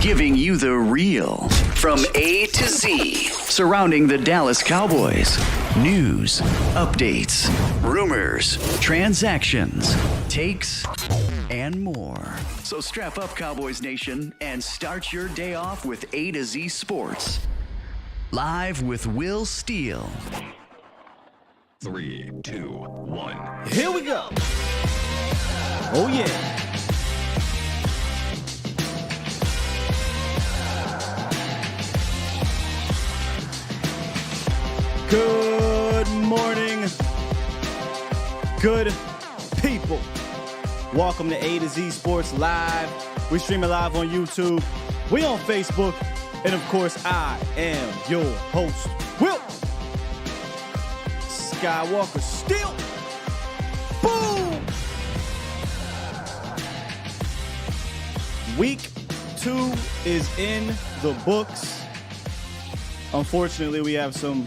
giving you the real from A to Z surrounding the Dallas Cowboys. News, updates, rumors, transactions, takes, and more. So strap up, Cowboys Nation, and start your day off with A to Z Sports. Live with Will Steele. 3, 2, 1. Here we go. Oh, yeah. Good morning, good people. Welcome to A to Z Sports Live. We stream it live on YouTube. We on Facebook. And of course, I am your host, Will Skywalker Steele. Boom! Week 2 is in the books. Unfortunately, we have some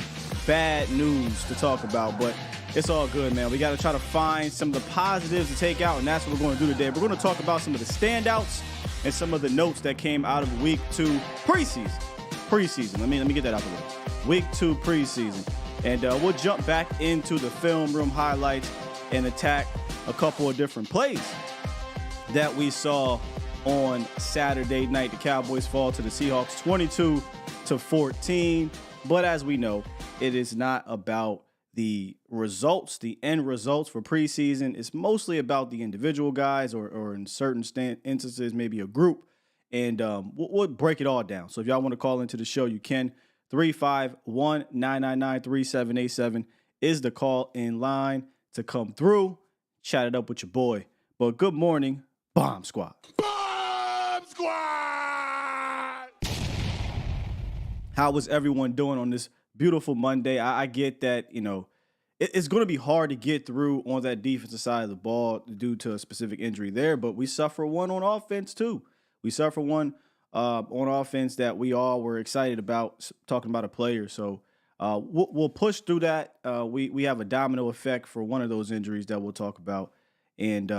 bad news to talk about, but it's all good, man. We got to try to find some of the positives to take out, and that's what we're going to do today. We're going to talk about some of the standouts and some of the notes that came out of Week 2 preseason. Let me get that out the way. Week 2 preseason, and we'll jump back into the film room highlights and attack a couple of different plays that we saw on Saturday night. The Cowboys fall to the Seahawks 22-14, but as we know, it is not about the results, the end results for preseason. It's mostly about the individual guys or in certain instances, maybe a group. And we'll break it all down. So if y'all want to call into the show, you can. 351-999-3787 is the call in line to come through. Chat it up with your boy. But good morning, Bomb Squad. Bomb Squad! How was everyone doing on this beautiful Monday? I get that, you know, it's going to be hard to get through on that defensive side of the ball due to a specific injury there, but we suffer one on offense too. We suffer one on offense that we all were excited about, talking about a player. So we'll push through that. We have a domino effect for one of those injuries that we'll talk about, and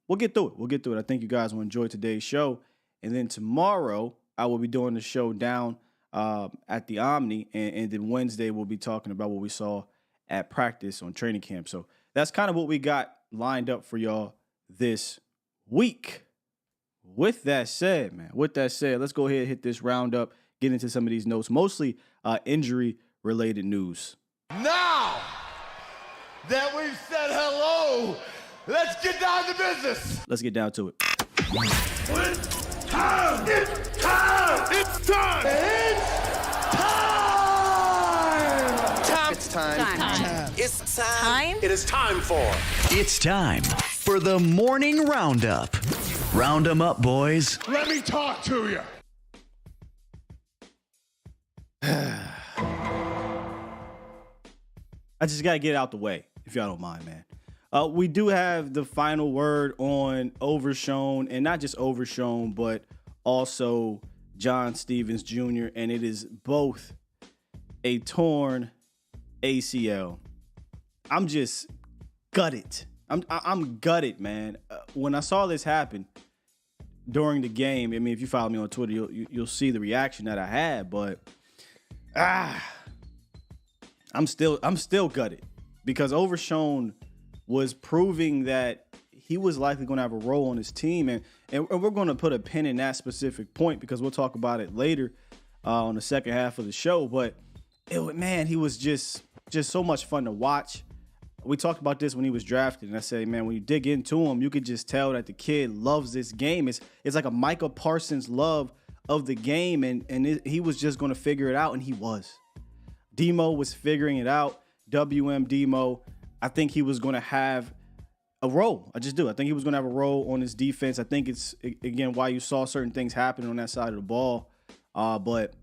we'll get through it. I think you guys will enjoy today's show. And then tomorrow I will be doing the show down at the Omni, and then Wednesday we'll be talking about what we saw at practice on training camp. So that's kind of what we got lined up for y'all this week. With that said, let's go ahead and hit this roundup, get into some of these notes, mostly injury-related news. Now that we've said hello, let's get down to business. Let's get down to it. It's time! It's time! It's time! It's time! It's time. It is time for... It's time for the morning roundup. Round 'em up, boys. Let me talk to you. I just got to get it out the way, if y'all don't mind, man. We do have the final word on Overshown, and not just Overshown, but also John Stevens Jr., and it is both a torn ACL. I'm just gutted. I'm gutted, man. When I saw this happen during the game, I mean, if you follow me on Twitter, you'll see the reaction that I had, but I'm still gutted because Overshown was proving that he was likely going to have a role on his team, and we're going to put a pin in that specific point because we'll talk about it later on the second half of the show. But he was just so much fun to watch. We talked about this when he was drafted, and I said, man, when you dig into him, you could just tell that the kid loves this game. It's like a Micah Parsons love of the game, and he was just going to figure it out, and he was. Demo was figuring it out. WM Demo, I think he was going to have a role. I just do. I think he was going to have a role on his defense. I think it's, again, why you saw certain things happen on that side of the ball. But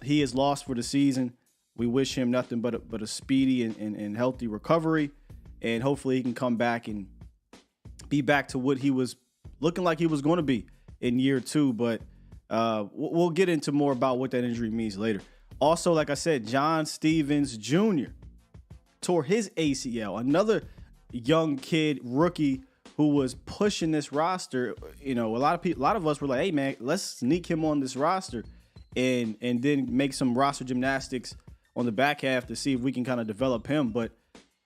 he is lost for the season. We wish him nothing but a speedy and healthy recovery. And hopefully he can come back and be back to what he was looking like he was going to be in year 2. But we'll get into more about what that injury means later. Also, like I said, John Stevens Jr. tore his ACL. Another young kid, rookie, who was pushing this roster. You know, a lot of us were like, hey man, let's sneak him on this roster and then make some roster gymnastics on the back half to see if we can kind of develop him. But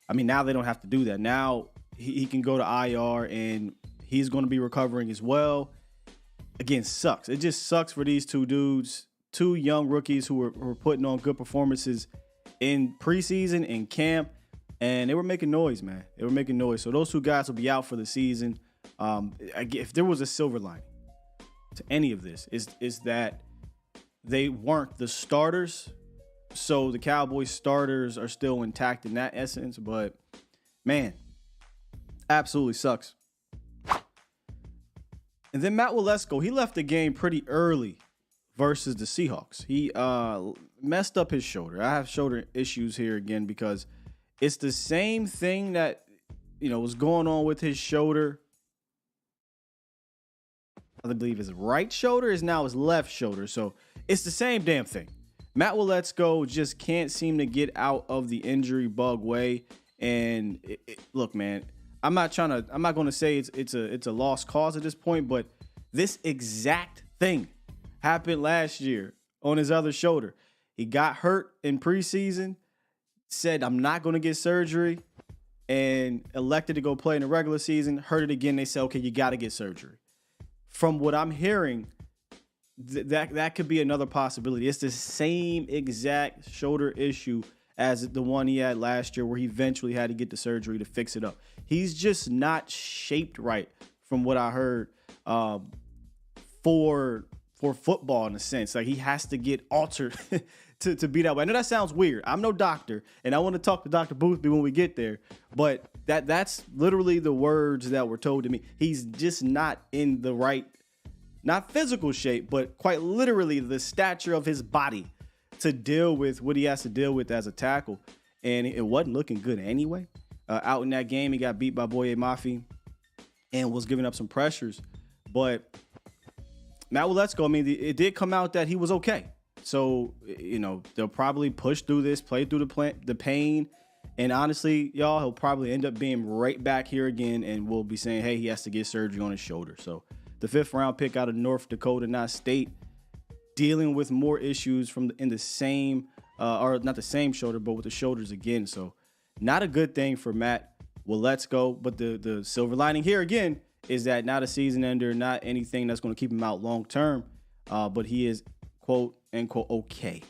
I mean, now they don't have to do that. Now he can go to IR and he's going to be recovering as well. Again, sucks. It just sucks for these two dudes, two young rookies who were putting on good performances in preseason and camp, and they were making noise, man. They were making noise. So those two guys will be out for the season. If there was a silver lining to any of this, is that they weren't the starters. So the Cowboys starters are still intact in that essence, but man, absolutely sucks. And then Matt Waletzko, he left the game pretty early versus the Seahawks. He messed up his shoulder. I have shoulder issues here again because it's the same thing that, you know, was going on with his shoulder. I believe his right shoulder is now his left shoulder. So it's the same damn thing. Matt Waletzko just can't seem to get out of the injury bug way. And look, man, I'm not going to say it's a lost cause at this point, but this exact thing happened last year on his other shoulder. He got hurt in preseason, said, I'm not going to get surgery, and elected to go play in the regular season. Hurt it again. They said, okay, you got to get surgery. From what I'm hearing, that could be another possibility. It's the same exact shoulder issue as the one he had last year where he eventually had to get the surgery to fix it up. He's just not shaped right from what I heard for football in a sense. Like he has to get altered to be that way. I know that sounds weird. I'm no doctor, and I want to talk to Dr. Boothby when we get there, but that's literally the words that were told to me. He's just not in the right, not physical shape, but quite literally the stature of his body to deal with what he has to deal with as a tackle. And it wasn't looking good anyway. Out in that game, he got beat by Boye Mafi and was giving up some pressures. But Matt Waletzko, I mean, it did come out that he was okay. So, you know, they'll probably push through this, play through the pain. And honestly, y'all, he'll probably end up being right back here again. And we'll be saying, hey, he has to get surgery on his shoulder. So the 5th round pick out of North Dakota, not State, dealing with more issues in the same, or not the same shoulder, but with the shoulders again. So not a good thing for Matt Waletzko. But the silver lining here again is that not a season ender, not anything that's going to keep him out long term. But he is, quote unquote, okay.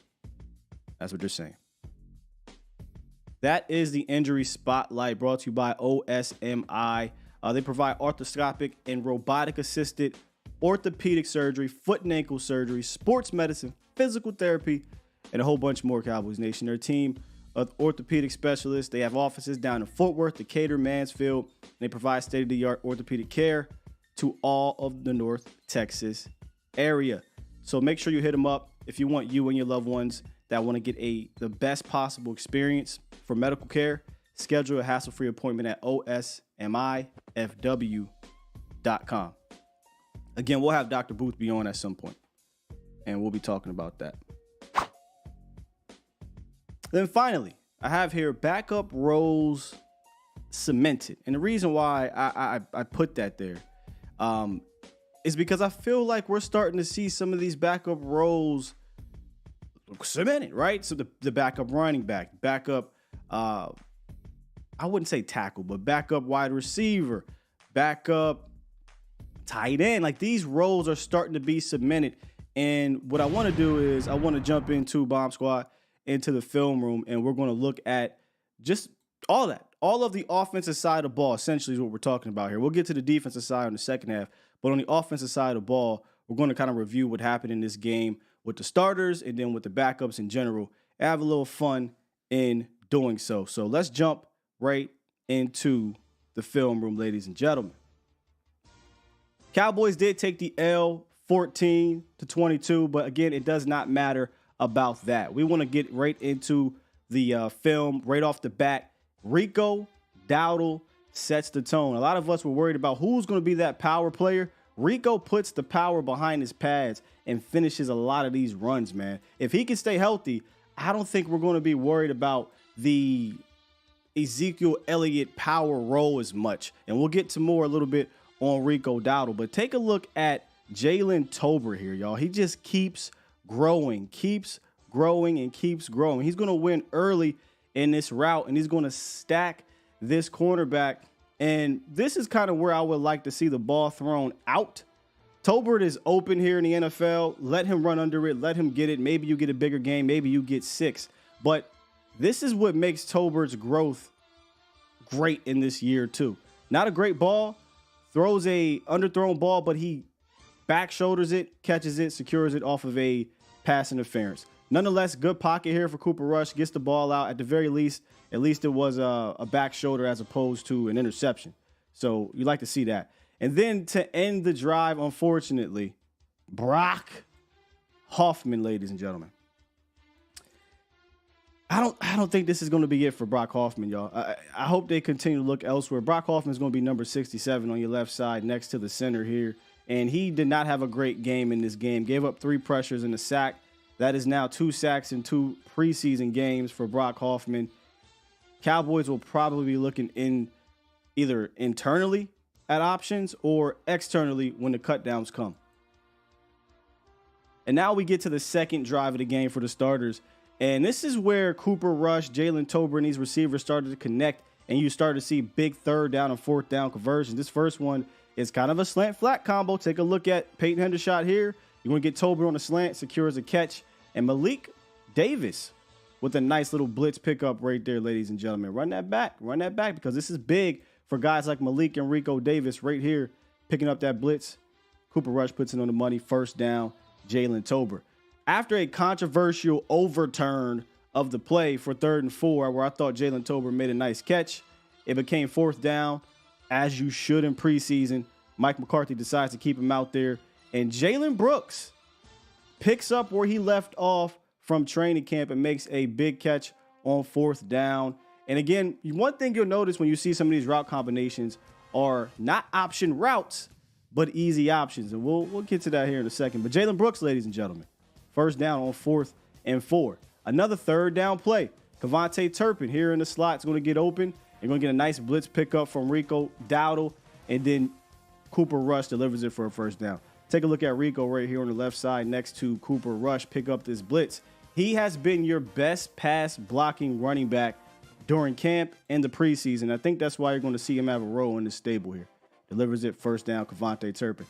That's what they're saying. That is the injury spotlight brought to you by OSMI. They provide arthroscopic and robotic assisted orthopedic surgery, foot and ankle surgery, sports medicine, physical therapy, and a whole bunch more, Cowboys Nation. Their team of orthopedic specialists. They have offices down in Fort Worth, Decatur, Mansfield. They provide state-of-the-art orthopedic care to all of the North Texas area. So make sure you hit them up if you want you and your loved ones that want to get the best possible experience for medical care. Schedule a hassle-free appointment at osmifw.com. Again, we'll have Dr. Boothby on at some point, and we'll be talking about that. Then finally, I have here backup roles cemented. And the reason why I put that there is because I feel like we're starting to see some of these backup roles cemented, right? So the backup running back, backup, I wouldn't say tackle, but backup wide receiver, backup tight end. Like these roles are starting to be cemented. And what I want to do is I want to jump into Bomb Squad, into the film room, and we're going to look at just all that. All of the offensive side of the ball, essentially, is what we're talking about here. We'll get to the defensive side in the second half, but on the offensive side of the ball, we're going to kind of review what happened in this game with the starters and then with the backups in general, and have a little fun in doing so. So let's jump right into the film room, ladies and gentlemen. Cowboys did take the L 14-22, but again, it does not matter about that. We want to get right into the film right off the bat. Rico Dowdle sets the tone. A lot of us were worried about who's going to be that power player. Rico puts the power behind his pads and finishes a lot of these runs, man. If he can stay healthy, I don't think we're going to be worried about the Ezekiel Elliott power role as much. And we'll get to more a little bit on Rico Dowdle. But take a look at Jalen Tolbert here, y'all. He just keeps growing, and keeps growing. He's going to win early in this route, and he's going to stack this cornerback. And this is kind of where I would like to see the ball thrown out. Tolbert is open here in the NFL. Let him run under it. Let him get it. Maybe you get a bigger game. Maybe you get 6. But this is what makes Tolbert's growth great in this year too. Not a great ball. Throws a underthrown ball, but he back shoulders it, catches it, secures it off of a pass interference. Nonetheless, good pocket here for Cooper Rush. Gets the ball out. At the very least, at least it was a back shoulder as opposed to an interception. So you like to see that. And then to end the drive, unfortunately, Brock Hoffman, ladies and gentlemen. I don't think this is going to be it for Brock Hoffman, y'all. I hope they continue to look elsewhere. Brock Hoffman is going to be number 67 on your left side next to the center here. And he did not have a great game in this game. Gave up 3 pressures and a sack. That is now 2 sacks in 2 preseason games for Brock Hoffman. Cowboys will probably be looking in either internally at options or externally when the cutdowns come. And now we get to the second drive of the game for the starters. And this is where Cooper Rush, Jalen Tolbert, and these receivers started to connect, and you start to see big 3rd down and 4th down conversions. This first one is kind of a slant flat combo. Take a look at Peyton Hendershot here. You're going to get Tolbert on the slant, secures a catch, and Malik Davis with a nice little blitz pickup right there, ladies and gentlemen. Run that back, because this is big for guys like Malik and Rico Davis right here, picking up that blitz. Cooper Rush puts it on the money, 1st down, Jalen Tolbert. After a controversial overturn of the play for 3rd and 4, where I thought Jalen Tolbert made a nice catch, it became 4th down, as you should in preseason. Mike McCarthy decides to keep him out there, and Jalen Brooks picks up where he left off from training camp and makes a big catch on 4th down. And again, one thing you'll notice when you see some of these route combinations are not option routes, but easy options. And we'll get to that here in a second. But Jalen Brooks, ladies and gentlemen, 1st down on 4th and 4. Another 3rd down play. Kevontae Turpin here in the slot is going to get open. You're going to get a nice blitz pickup from Rico Dowdle, and then Cooper Rush delivers it for a 1st down. Take a look at Rico right here on the left side next to Cooper Rush. Pick up this blitz. He has been your best pass blocking running back during camp and the preseason. I think that's why you're going to see him have a role in the stable here. Delivers it 1st down, Kevontae Turpin.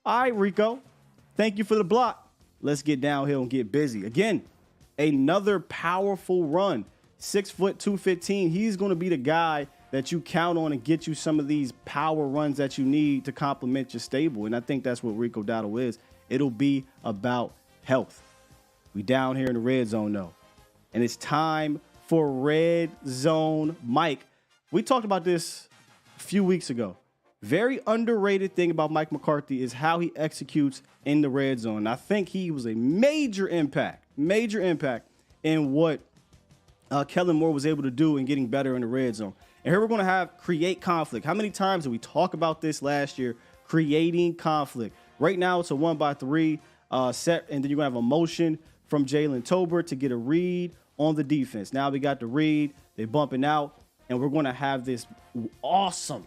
All right, Rico, thank you for the block. Let's get downhill and get busy. Again, another powerful run. 6 foot 215. He's going to be the guy that you count on and get you some of these power runs that you need to complement your stable. And I think that's what Rico Dowdle is. It'll be about health. We down here in the red zone, though. And it's time for Red Zone Mike. We talked about this a few weeks ago. Very underrated thing about Mike McCarthy is how he executes in the red zone. I think he was a major impact in what Kellen Moore was able to do in getting better in the red zone. And here we're going to create conflict. How many times did we talk about this last year? Creating conflict. Right now it's a 1-by-3 set, and then you're going to have a motion from Jalen Tolbert to get a read on the defense. Now we got the read. They're bumping out, and we're going to have this awesome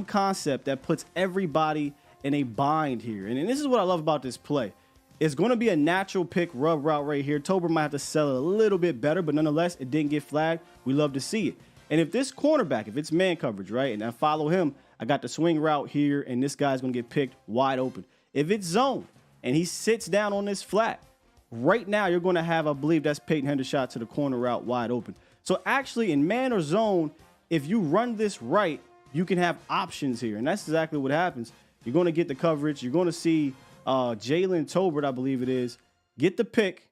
concept that puts everybody in a bind here. And this is what I love about this play. It's going to be a natural pick rub route right here. Tolbert might have to sell it a little bit better, but nonetheless, it didn't get flagged. We love to see it. And if this cornerback, if it's man coverage, right, and I follow him, I got the swing route here, and this guy's going to get picked wide open. If it's zone and he sits down on this flat, right now you're going to have, I believe that's Peyton Hendershot to the corner route wide open. So actually in man or zone, if you run this right, you can have options here. And that's exactly what happens. You're going to get the coverage. You're going to see Jalen Tolbert, I believe it is, get the pick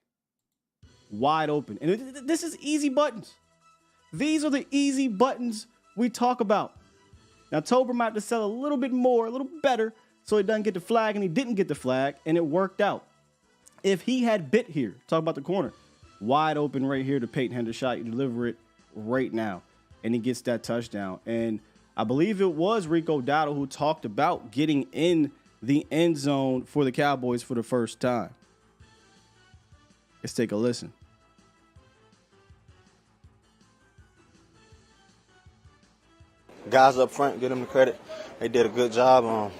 wide open. And this is easy buttons. These are the easy buttons we talk about. Now, Tolbert might have to sell a little bit more, a little better, so he doesn't get the flag, and he didn't get the flag, and it worked out. If he had bit here, talk about the corner, wide open right here to Peyton Hendershot, you deliver it right now, and he gets that touchdown. And I believe it was Rico Dowdle who talked about getting in the end zone for the Cowboys for the first time. Let's take a listen. guys up front, give them the credit. They did a good job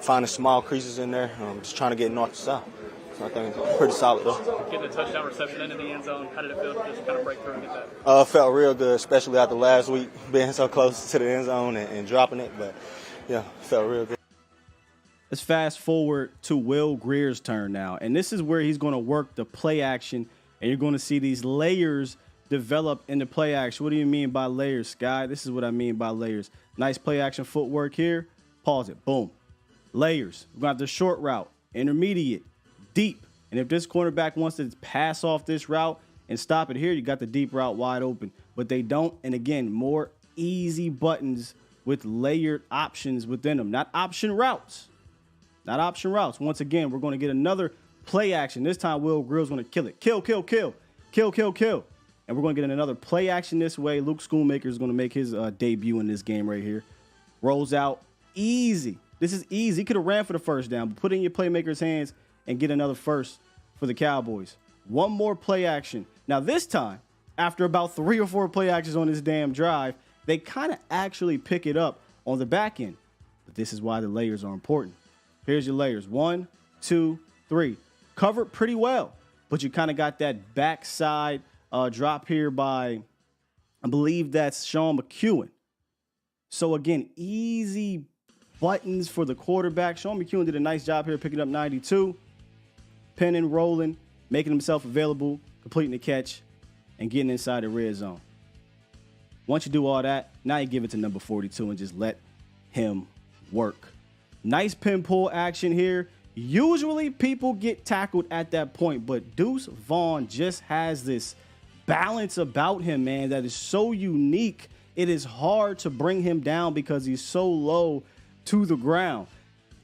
finding small creases in there, just trying to get north to south. So I think it's pretty solid, though. Getting a touchdown reception into the end zone, how did it feel to just kind of break through and get that? Felt real good, especially after last week, being so close to the end zone and dropping it. But, yeah, felt real good. Let's fast forward to Will Greer's turn now. And this is where he's going to work the play action, and you're going to see these layers develop in the play action. What do you mean by layers, Sky? This is what I mean by layers. Nice play action footwork here. Pause it. Boom. Layers. We're going to have the short route, intermediate, deep. And if this cornerback wants to pass off this route and stop it here, you got the deep route wide open. But they don't. And again, more easy buttons with layered options within them. Not option routes. Not option routes. Once again, we're going to get another play action. This time, Will Grill's going to kill it. Kill, kill, kill. Kill, kill, kill. And we're going to get another play action this way. Luke Schoonmaker is going to make his debut in this game right here. Rolls out. Easy. This is easy. He could have ran for the first down, but put it in your playmaker's hands and get another first for the Cowboys. One more play action. Now, this time, after about 3 or 4 play actions on this damn drive, they kind of actually pick it up on the back end. But this is why the layers are important. Here's your layers. 1, 2, 3. Covered pretty well, but you kind of got that backside drop here by, I believe that's Sean McEwen. So, again, easy buttons for the quarterback. Sean McEwen did a nice job here picking up 92, pinning, rolling, making himself available, completing the catch, and getting inside the red zone. Once you do all that, now you give it to number 42 and just let him work. Nice pin pull action here. Usually people get tackled at that point, but Deuce Vaughn just has this balance about him, man, that is so unique. It is hard to bring him down because he's so low to the ground.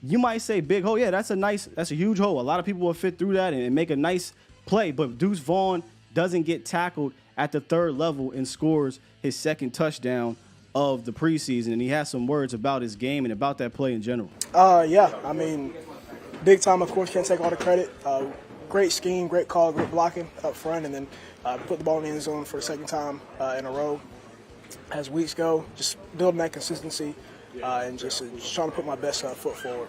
You might say big hole. Yeah, that's a huge hole. A lot of people will fit through that and make a nice play, but Deuce Vaughn doesn't get tackled at the 3rd level and scores his 2nd touchdown of the preseason. And he has some words about his game and about that play in general. Yeah, I mean, big time, of course, can't take all the credit. Great scheme, great call, great blocking up front, and then put the ball in the end zone for the 2nd time in a row. As weeks go, just building that consistency and just trying to put my best foot forward.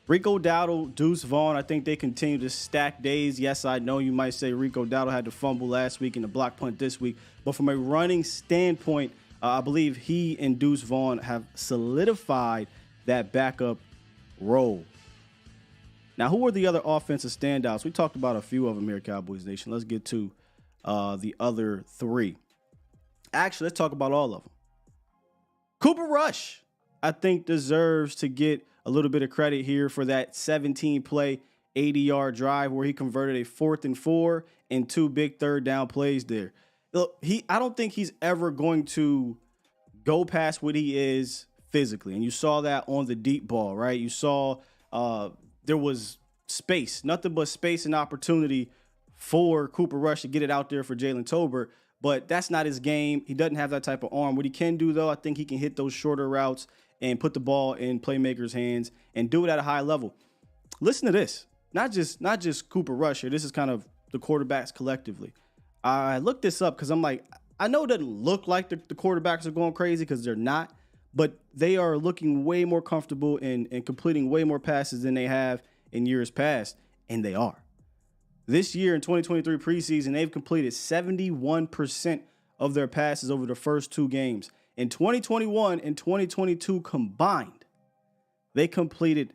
Rico Dowdle, Deuce Vaughn, I think they continue to stack days. Yes, I know you might say Rico Dowdle had to fumble last week and the block punt this week, but from a running standpoint, I believe he and Deuce Vaughn have solidified that backup role. Now, who are the other offensive standouts? We talked about a few of them here, Cowboys Nation. Let's get to the other 3. Actually, let's talk about all of them. Cooper Rush, I think, deserves to get a little bit of credit here for that 17-play, 80-yard drive where he converted a 4th and 4 and 2 big 3rd down plays there. Look, I don't think he's ever going to go past what he is physically, and you saw that on the deep ball, right? You saw there was space, nothing but space and opportunity for Cooper Rush to get it out there for Jalen Tolbert, but that's not his game. He doesn't have that type of arm. What he can do, though, I think he can hit those shorter routes and put the ball in playmakers' hands and do it at a high level. Listen to this. Not just Cooper Rush here. This is kind of the quarterbacks collectively. I looked this up because I'm like, I know it doesn't look like the quarterbacks are going crazy because they're not, but they are looking way more comfortable and completing way more passes than they have in years past, and they are. This year in 2023 preseason, they've completed 71% of their passes over the first 2 games. In 2021 and 2022 combined, they completed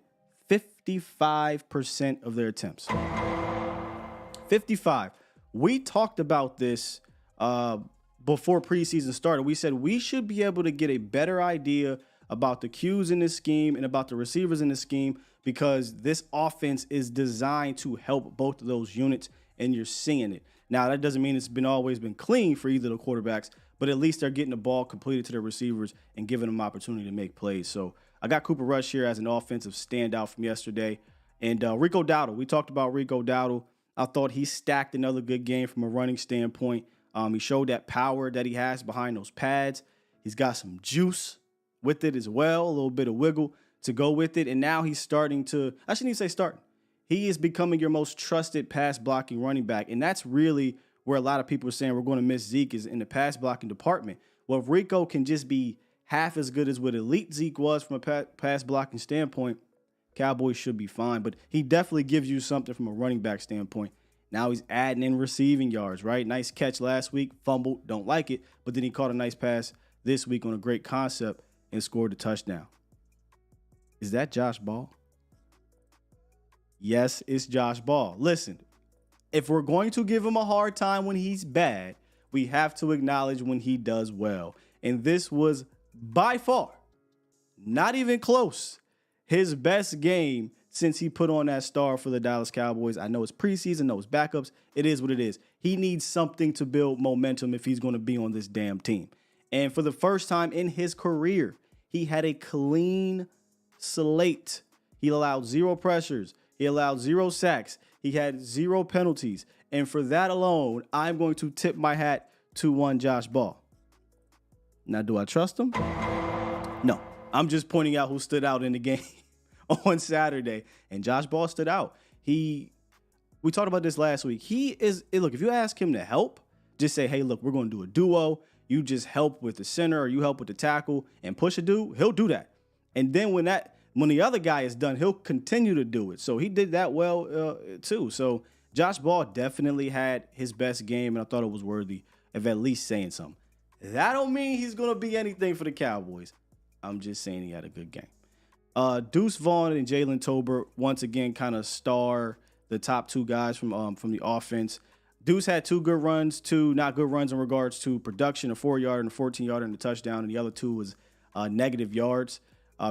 55% of their attempts. 55. We talked about this before preseason started. We said we should be able to get a better idea about the cues in this scheme and about the receivers in this scheme because this offense is designed to help both of those units, and you're seeing it. Now, that doesn't mean it's always been clean for either of the quarterbacks, but at least they're getting the ball completed to their receivers and giving them opportunity to make plays. So I got Cooper Rush here as an offensive standout from yesterday. And Rico Dowdle, we talked about Rico Dowdle. I thought he stacked another good game from a running standpoint. He showed that power that he has behind those pads. He's got some juice with it as well, a little bit of wiggle to go with it. And now he's starting to, I shouldn't even say starting. He is becoming your most trusted pass blocking running back. And that's really where a lot of people are saying we're going to miss Zeke is in the pass blocking department. Well, if Rico can just be half as good as what elite Zeke was from a pass blocking standpoint, Cowboys should be fine. But he definitely gives you something from a running back standpoint. Now he's adding in receiving yards, right? Nice catch last week, fumbled, don't like it. But then he caught a nice pass this week on a great concept and scored a touchdown. Is that Josh Ball? Yes, it's Josh Ball. Listen, if we're going to give him a hard time when he's bad, we have to acknowledge when he does well. And this was by far, not even close, his best game since he put on that star for the Dallas Cowboys. I know it's preseason, know it's backups. It is what it is. He needs something to build momentum if he's going to be on this damn team. And for the first time in his career, he had a clean slate. He allowed 0 pressures. He allowed 0 sacks. He had 0 penalties. And for that alone, I'm going to tip my hat to one Josh Ball. Now, do I trust him? No. I'm just pointing out who stood out in the game on Saturday. And Josh Ball stood out. We talked about this last week. Look, if you ask him to help, just say, hey, look, we're going to do a duo. You just help with the center or you help with the tackle and push a dude. He'll do that. And then when the other guy is done, he'll continue to do it. So he did that well too. So Josh Ball definitely had his best game, and I thought it was worthy of at least saying something. That don't mean he's going to be anything for the Cowboys. I'm just saying he had a good game. Deuce Vaughn and Jalen Tolbert once again kind of star the top 2 guys from the offense. Deuce had 2 good runs, 2 not good runs in regards to production, a 4-yard and a 14-yard and a touchdown, and the other 2 was negative yards.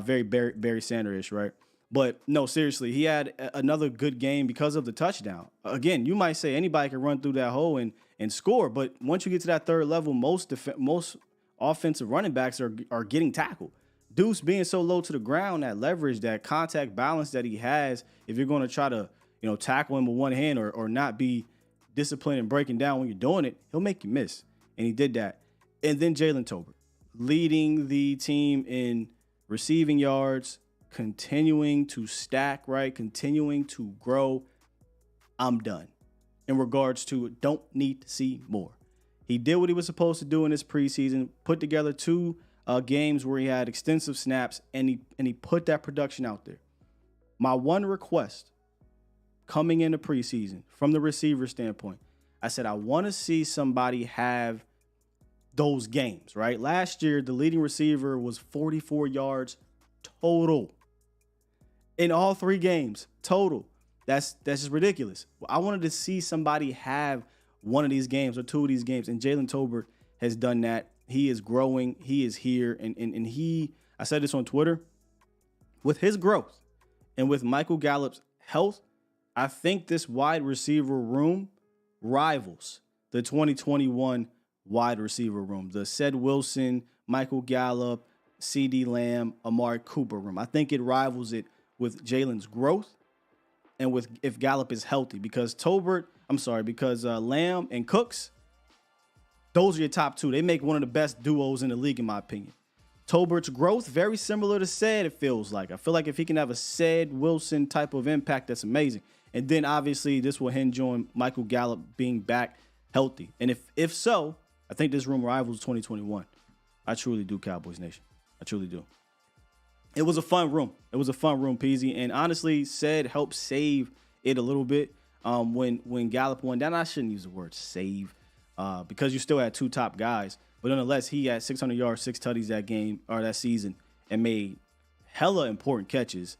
Very Barry Sanders-ish, right? But no, seriously, he had another good game because of the touchdown. Again, you might say anybody can run through that hole and score, but once you get to that third level, most offensive running backs are getting tackled. Deuce being so low to the ground, that leverage, that contact balance that he has, if you're going to try to tackle him with one hand or not be disciplined and breaking down when you're doing it, he'll make you miss. And he did that. And then Jalen Tolbert leading the team in receiving yards, continuing to stack, right? Continuing to grow. I'm done. In regards to don't need to see more. He did what he was supposed to do in this preseason, put together 2 games where he had extensive snaps, and he put that production out there. My one request coming into preseason from the receiver standpoint, I said I want to see somebody have those games, right? Last year, the leading receiver was 44 yards total in all 3 games total. That's just ridiculous. I wanted to see somebody have one of these games or 2 of these games, and Jalen Tolbert has done that. He is growing. He is here, and I said this on Twitter, with his growth and with Michael Gallup's health, I think this wide receiver room rivals the 2021 wide receiver room, the Ced Wilson, Michael Gallup, CD Lamb, Amari Cooper room. I think it rivals it with Jalen's growth and with if Gallup is healthy, because Lamb and Cooks, those are your top 2. They make one of the best duos in the league, in my opinion. Tolbert's growth, very similar to Ced, it feels like. I feel like if he can have a Ced Wilson type of impact, that's amazing. And then obviously this will hinge on Michael Gallup being back healthy. And if so, I think this room rivals 2021. I truly do, Cowboys Nation. I truly do. It was a fun room. It was a fun room, Peasy. And honestly, Ced helped save it a little bit when Gallup went down. I shouldn't use the word save because you still had 2 top guys. But nonetheless, he had 600 yards, 6 tutties that game or that season and made hella important catches.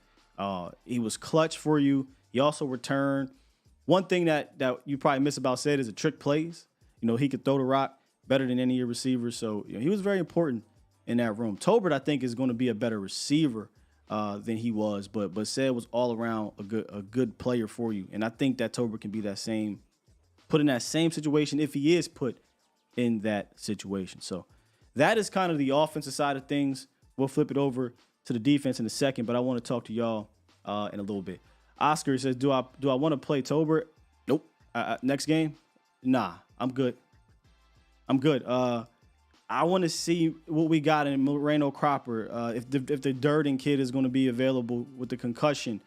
He was clutch for you. He also returned. One thing that you probably miss about Ced is the trick plays. He could throw the rock better than any of your receivers. So he was very important in that room. Tolbert, I think, is going to be a better receiver than he was, but Ced was all around a good player for you. And I think that Tolbert can be put in that same situation if he is put in that situation. So that is kind of the offensive side of things. We'll flip it over to the defense in a second, but I want to talk to y'all in a little bit. Oscar says, do I want to play Tolbert? Nope. Next game? Nah, I'm good. I want to see what we got in Moreno Cropper. If the Durden kid is going to be available with the concussion,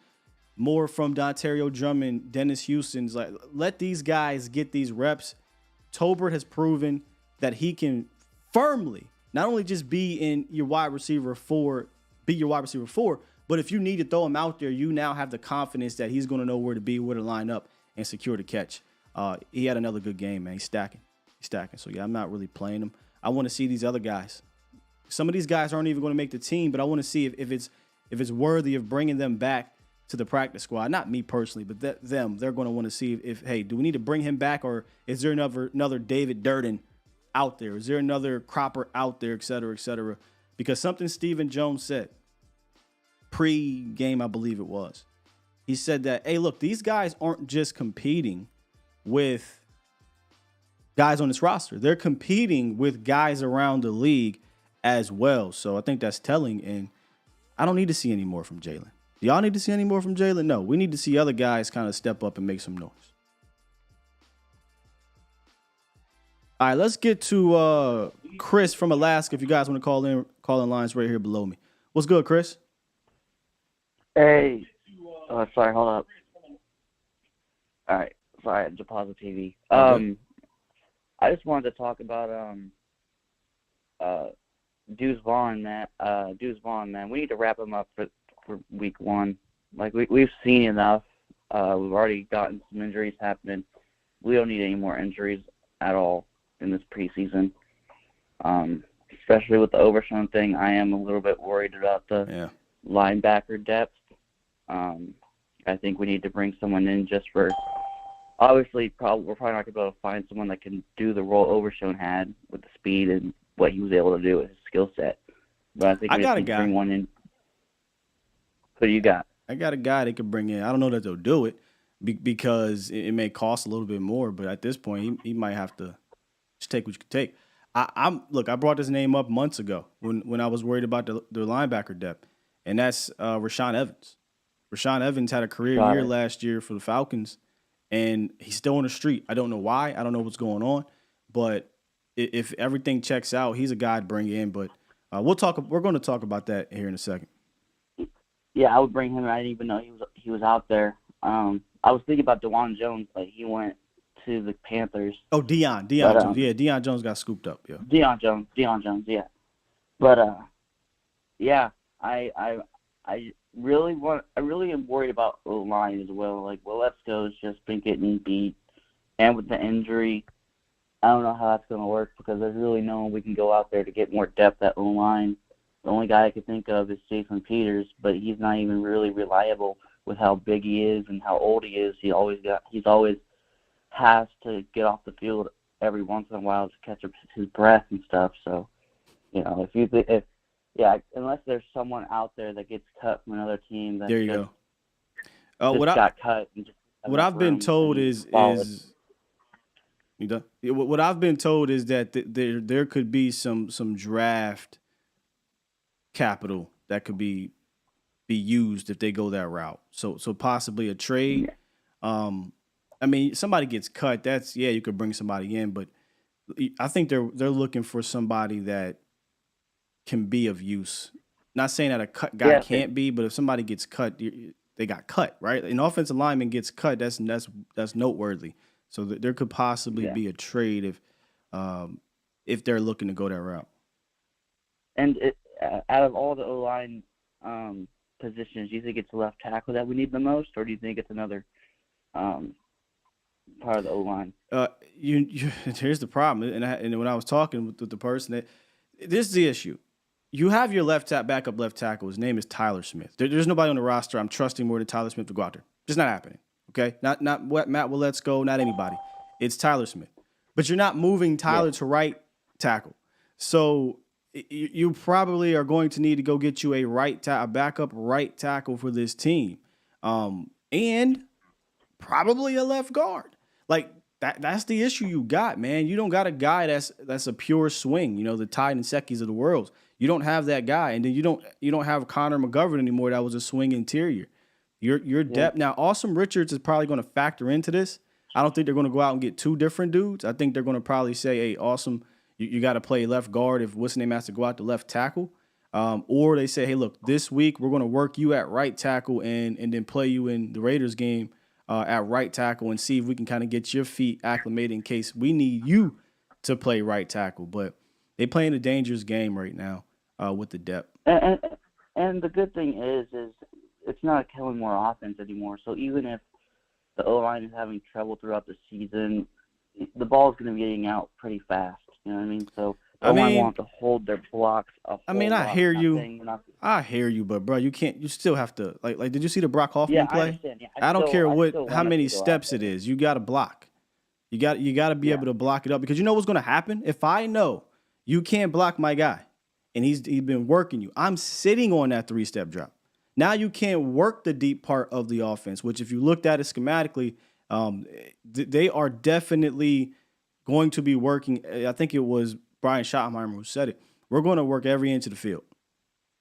more from Dontario Drummond, Dennis Houston's. Like, let these guys get these reps. Tolbert has proven that he can firmly not only just be your wide receiver 4, but if you need to throw him out there, you now have the confidence that he's going to know where to be, where to line up, and secure the catch. He had another good game, man. He's stacking. So, yeah, I'm not really playing him. I want to see these other guys. Some of these guys aren't even going to make the team, but I want to see if it's worthy of bringing them back to the practice squad. Not me personally, but them. They're going to want to see if, hey, do we need to bring him back, or is there another David Durden out there? Is there another Cropper out there, et cetera, et cetera? Because something Stephen Jones said pre-game, I believe it was. He said that, hey, look, these guys aren't just competing with guys on this roster. They're competing with guys around the league as well. So I think that's telling, and I don't need to see any more from Jalen. Do y'all need to see any more from Jalen? No, we need to see other guys kind of step up and make some noise. All right, let's get to Chris from Alaska. If you guys want to call in lines right here below me. What's good, Chris? Hey. Sorry, hold up. All right. Sorry, I had to pause the TV. I just wanted to talk about Deuce Vaughn, man. We need to wrap him up for week 1. Like, we've seen enough. We've already gotten some injuries happening. We don't need any more injuries at all in this preseason. Especially with the Overshawn thing, I am a little bit worried about the linebacker depth. I think we need to bring someone in just for – obviously, we're probably not going to be able to find someone that can do the role Overshawn had with the speed and what he was able to do with his skill set. But I think we need to bring one in. Who do you got? I got a guy they could bring in. I don't know that they'll do it because it may cost a little bit more, but at this point, he might have to just take what you can take. I brought this name up months ago when I was worried about the linebacker depth, and that's Rashaan Evans. Rashaan Evans had a career year last year for the Falcons, and he's still on the street. I don't know why. I don't know what's going on, but if everything checks out, he's a guy to bring in. But we're going to talk about that here in a second. Yeah, I would bring him. I didn't even know he was out there. I was thinking about DeJuan Jones, like he went to the Panthers. Oh, Deion Jones. Yeah, Deion Jones got scooped up. Yeah. Deion Jones. Yeah. But yeah, I really am worried about O-line as well. Like, Waletzko's just been getting beat, and with the injury, I don't know how that's going to work because there's really no one we can go out there to get more depth at O-line. The only guy I could think of is Jason Peters, but he's not even really reliable with how big he is and how old he is. He's always has to get off the field every once in a while to catch up his breath and stuff. So, unless there's someone out there that gets cut from another team that got cut. What I've been told is you done? What I've been told is that there could be some draft capital that could be used if they go that route. So possibly a trade. I mean, somebody gets cut. You could bring somebody in, but I think they're looking for somebody that can be of use. Not saying that a cut guy can't be, but if somebody gets cut, they got cut, right? An offensive lineman gets cut. That's noteworthy. So there could possibly be a trade if they're looking to go that route. And out of all the O-line positions, do you think it's left tackle that we need the most, or do you think it's another part of the O-line? Here's the problem, and when I was talking with the person, this is the issue. You have your backup left tackle. His name is Tyler Smith. There's nobody on the roster I'm trusting more than Tyler Smith to go out there. Just not happening. Okay, not Matt Waletzko, not anybody. It's Tyler Smith. But you're not moving Tyler to right tackle. So you probably are going to need to go get you a backup right tackle for this team, and probably a left guard. Like that's the issue you got, man. You don't got a guy that's a pure swing. The Ty Nsekes of the world. You don't have that guy, and then you don't have Connor McGovern anymore. That was a swing interior. Your depth now. Awesome Richards is probably going to factor into this. I don't think they're going to go out and get two different dudes. I think they're going to probably say, "Hey, Awesome, you got to play left guard if what's name has to go out to left tackle," or they say, "Hey, look, this week we're going to work you at right tackle and then play you in the Raiders game at right tackle and see if we can kind of get your feet acclimated in case we need you to play right tackle." But They playing a dangerous game right now with the depth. And the good thing is it's not a Kellen Moore offense anymore. So even if the O-line is having trouble throughout the season, the ball is going to be getting out pretty fast. You know what I mean? So the O-line wants to hold their blocks a whole lot. I hear you. I hear you, but bro, you can't. You still have to like. Did you see the Brock Hoffman play? I understand. Yeah, I don't care how many steps it is. You got to block. You got to be able to block it up because you know what's going to happen. If I know you can't block my guy, and he's been working you, I'm sitting on that 3-step drop. Now you can't work the deep part of the offense, which if you looked at it schematically, they are definitely going to be working. I think it was Brian Schottenheimer who said it. We're going to work every inch of the field.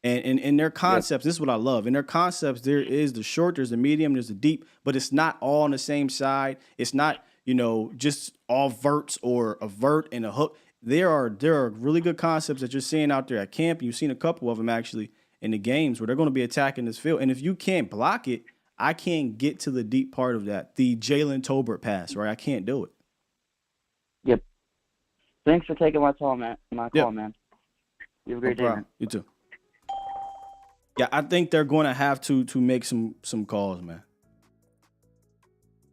And in their concepts, this is what I love. In their concepts, there is the short, there's the medium, there's the deep, but it's not all on the same side. It's not, just all verts or a vert and a hook. There are really good concepts that you're seeing out there at camp. You've seen a couple of them actually in the games where they're going to be attacking this field. And if you can't block it, I can't get to the deep part of that. The Jalen Tolbert pass, right? I can't do it. Yep. Thanks for taking my call, man. You have a great day, man. You too. Yeah, I think they're going to have to make some calls, man.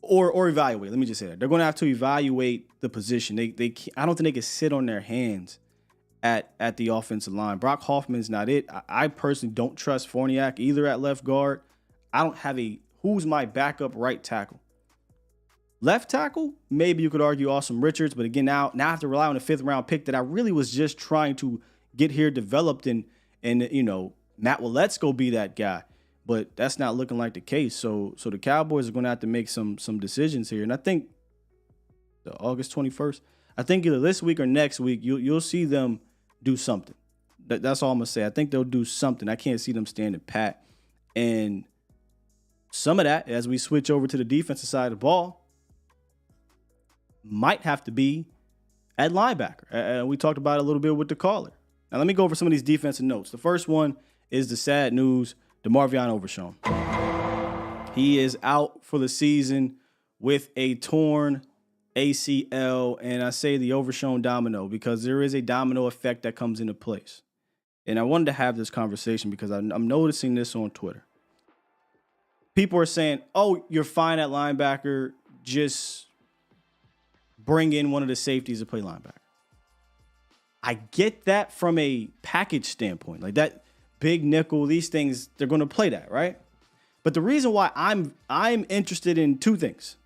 Or evaluate. Let me just say that. They're going to have to evaluate the position. I don't think they can sit on their hands at the offensive line. Brock Hoffman's not it. I personally don't trust Forniak either at left guard. I don't have who's my backup right tackle. Left tackle, maybe you could argue Austin Richards, but again, now I have to rely on a 5th round pick that I really was just trying to get here developed and Matt Willette's go be that guy. But that's not looking like the case. So the Cowboys are going to have to make some decisions here. And I think August 21st, I think either this week or next week, you'll see them do something. That's all I'm going to say. I think they'll do something. I can't see them standing pat. And some of that, as we switch over to the defensive side of the ball, might have to be at linebacker. We talked about it a little bit with the caller. Now, let me go over some of these defensive notes. The first one is the sad news, DeMarvion Overshown. He is out for the season with a torn ACL, and I say the Overshown domino because there is a domino effect that comes into place. And I wanted to have this conversation because I'm noticing this on Twitter. People are saying, oh, you're fine at linebacker, just bring in one of the safeties to play linebacker. I get that from a package standpoint. Like that big nickel, these things, they're going to play that, right? But the reason why I'm interested in two things.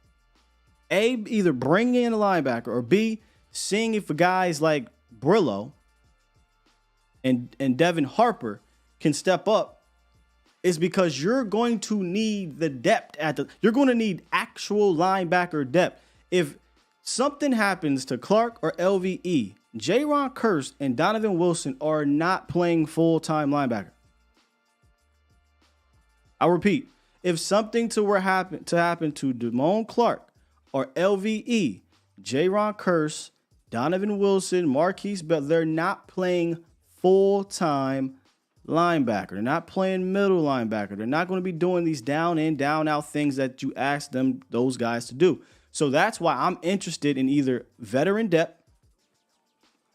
A, either bringing in a linebacker, or B, seeing if guys like Brillo and Devin Harper can step up is because you're going to need the depth you're going to need actual linebacker depth. If something happens to Clark or LVE, Jaron Kearse and Donovan Wilson are not playing full-time linebacker. I'll repeat. If something to happen to Damone Clark or LVE, Jaron Kearse, Donovan Wilson, Marquise Bell, they're not playing full-time linebacker. They're not playing middle linebacker. They're not going to be doing these down in, down out things that you ask those guys to do. So that's why I'm interested in either veteran depth,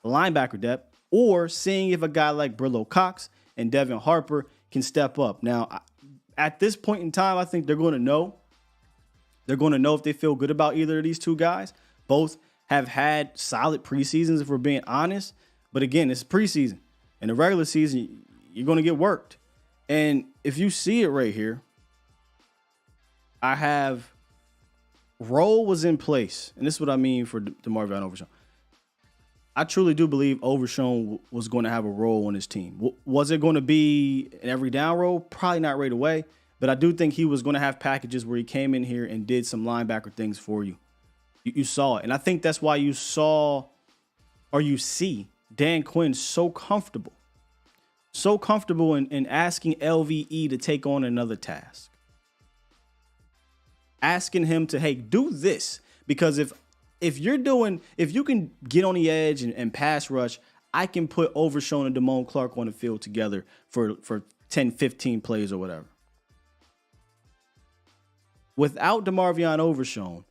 linebacker depth, or seeing if a guy like Brillo Cox and Devin Harper can step up. Now, at this point in time, I think they're going to know. They're going to know if they feel good about either of these two guys. Both have had solid preseasons, if we're being honest. But again, it's preseason. In the regular season, you're going to get worked. And if you see it right here, I have role was in place. And this is what I mean for DeMarvion Overshown. I truly do believe Overshown was going to have a role on his team. Was it going to be an every down role? Probably not right away. But I do think he was going to have packages where he came in here and did some linebacker things for you. You saw it. And I think that's why you saw or you see Dan Quinn so comfortable. So comfortable in asking LVE to take on another task. Asking him to, hey, do this. Because if you can get on the edge and pass rush, I can put Overshown and Damone Clark on the field together for 10, 15 plays or whatever. Without DeMarvion Overshown,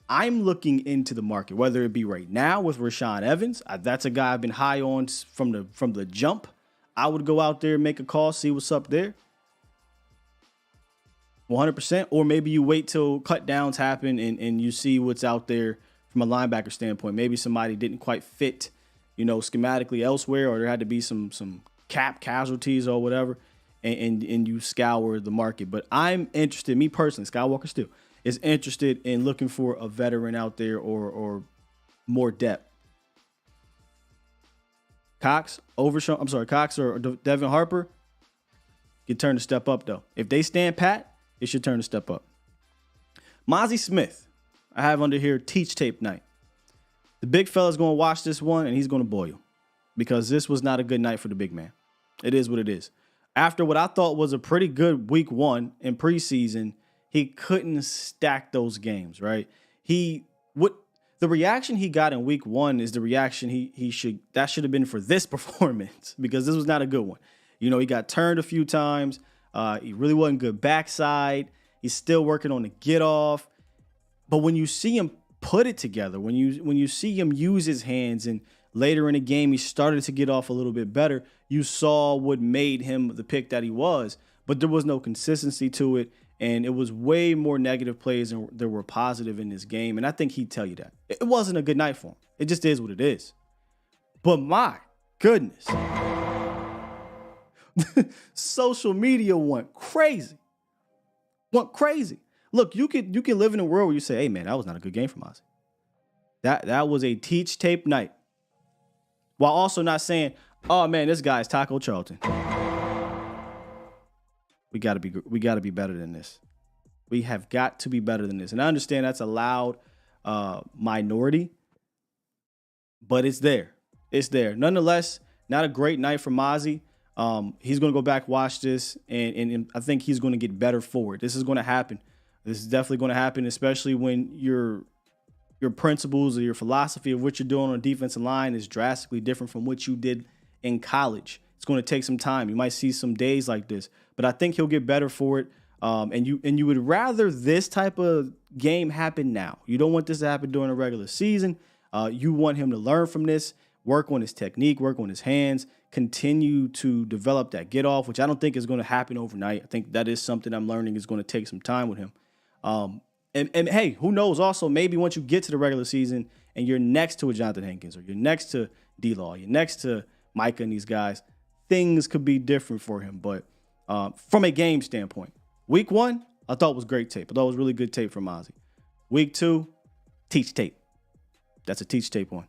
I'm looking into the market, whether it be right now with Rashaan Evans. That's a guy I've been high on from the jump. I would go out there, make a call, see what's up there. 100%. Or maybe you wait till cut downs happen and you see what's out there from a linebacker standpoint. Maybe somebody didn't quite fit, schematically elsewhere, or there had to be some cap casualties or whatever, and you scour the market. But I'm interested, me personally, Skywalker still is interested in looking for a veteran out there or more depth. Cox or Devin Harper get turn to step up, though. If they stand pat, it should turn to step up. Mozzie Smith, I have under here teach tape night. The big fella's going to watch this one, and he's going to boil because this was not a good night for the big man. It is what it is. After what I thought was a pretty good week 1 in preseason, he couldn't stack those games, right? The reaction he got in week 1 is the reaction that should have been for this performance, because this was not a good one. He got turned a few times. He really wasn't good backside. He's still working on the get off. But when you see him put it together, when you see him use his hands, and later in the game he started to get off a little bit better, you saw what made him the pick that he was. But there was no consistency to it, and it was way more negative plays than there were positive in this game. And I think he'd tell you that. It wasn't a good night for him. It just is what it is. But my goodness. Social media went crazy. Look, you can live in a world where you say, hey, man, that was not a good game for Mozzie. That was a teach tape night. While also not saying, oh, man, this guy's Taco Charlton. We got to be better than this. We have got to be better than this. And I understand that's a loud minority, but it's there. It's there. Nonetheless, not a great night for Mozzie. He's going to go back, watch this, and I think he's going to get better for it. This is going to happen. This is definitely going to happen, especially when your principles or your philosophy of what you're doing on a defensive line is drastically different from what you did in college. It's going to take some time. You might see some days like this, but I think he'll get better for it. And you would rather this type of game happen now. You don't want this to happen during a regular season. You want him to learn from this, work on his technique, work on his hands, continue to develop that get off, which I don't think is going to happen overnight. I think that is something I'm learning is going to take some time with him. And hey, who knows? Also, maybe once you get to the regular season and you're next to a Jonathan Hankins, or you're next to D-Law, you're next to Micah and these guys, things could be different for him. But from a game standpoint, week 1, I thought was great tape. I thought it was really good tape from Mozzie. Week 2, teach tape. That's a teach tape one.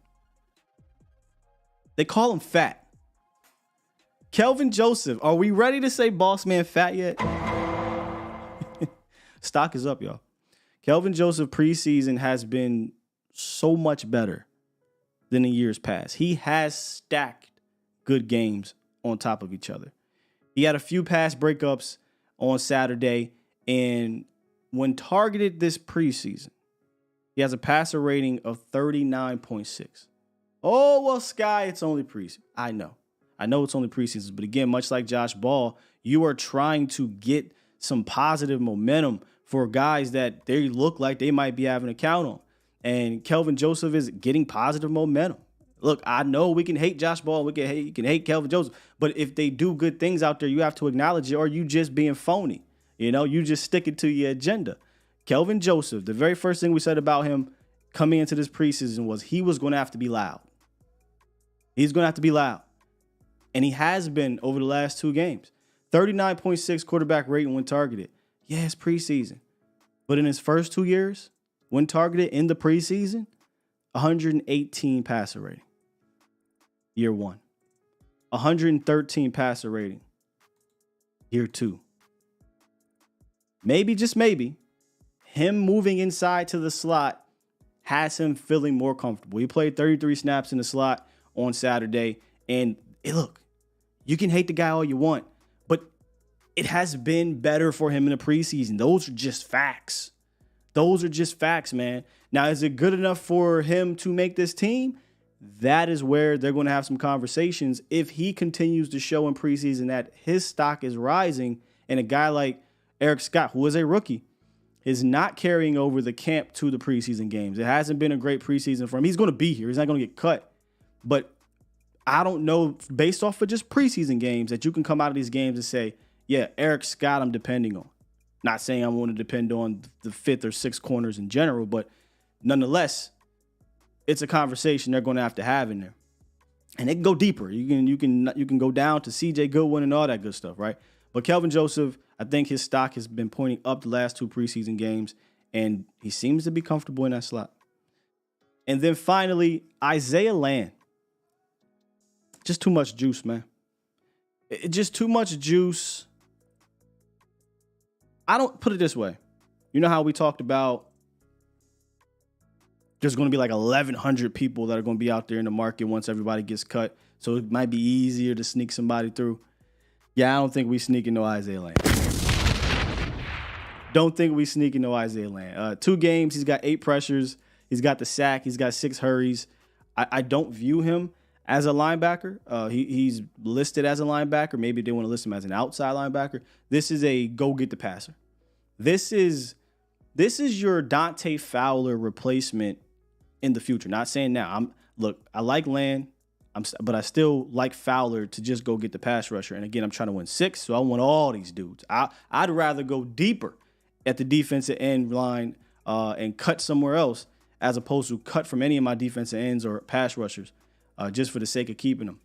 They call him fat. Kelvin Joseph, are we ready to say boss man fat yet? Stock is up, y'all. Kelvin Joseph preseason has been so much better than in years past. He has stacked good games on top of each other. He had a few pass breakups on Saturday, and when targeted this preseason, he has a passer rating of 39.6. Oh, well, Sky, it's only preseason. I know it's only preseason, but again, much like Josh Ball, you are trying to get some positive momentum for guys that they look like they might be having a count on. And Kelvin Joseph is getting positive momentum. Look, I know we can hate Josh Ball, you can hate Kelvin Joseph, but if they do good things out there, you have to acknowledge it, or you just being phony. You just stick it to your agenda. Kelvin Joseph, the very first thing we said about him coming into this preseason was he was going to have to be loud. He's going to have to be loud. And he has been over the last 2 games. 39.6 quarterback rating when targeted. Yeah, it's preseason. But in his first 2 years, when targeted in the preseason, 118 passer rating. Year 1. 113 passer rating. Year 2. Maybe, just maybe, him moving inside to the slot has him feeling more comfortable. He played 33 snaps in the slot on Saturday. And look, you can hate the guy all you want, but it has been better for him in the preseason. Those are just facts. Those are just facts, man. Now, is it good enough for him to make this team? That is where they're going to have some conversations. If he continues to show in preseason that his stock is rising, and a guy like Eric Scott, who is a rookie, is not carrying over the camp to the preseason games. It hasn't been a great preseason for him. He's going to be here. He's not going to get cut. But I don't know, based off of just preseason games, that you can come out of these games and say, yeah, Eric Scott I'm depending on. Not saying I want to depend on the fifth or sixth corners in general, but nonetheless, it's a conversation they're going to have in there. And it can go deeper. You can go down to C.J. Goodwin and all that good stuff, right? But Kelvin Joseph, I think his stock has been pointing up the last 2 preseason games, and he seems to be comfortable in that slot. And then finally, Isaiah Land. Just too much juice, man. Just too much juice. I don't put it this way. You know how we talked about there's going to be like 1,100 people that are going to be out there in the market once everybody gets cut. So it might be easier to sneak somebody through. Yeah, I don't think we sneaking no Isaiah Land. Don't think we sneaking no Isaiah Land. 2 games, he's got 8 pressures. He's got the sack. He's got 6 hurries. I don't view him as a linebacker. He's listed as a linebacker. Maybe they want to list him as an outside linebacker. This is a go-get-the passer. This is your Dante Fowler replacement in the future. Not saying now. I like Land, but I still like Fowler to just go get the pass rusher. And again, I'm trying to win 6, so I want all these dudes. I'd rather go deeper at the defensive end line and cut somewhere else as opposed to cut from any of my defensive ends or pass rushers just for the sake of keeping them.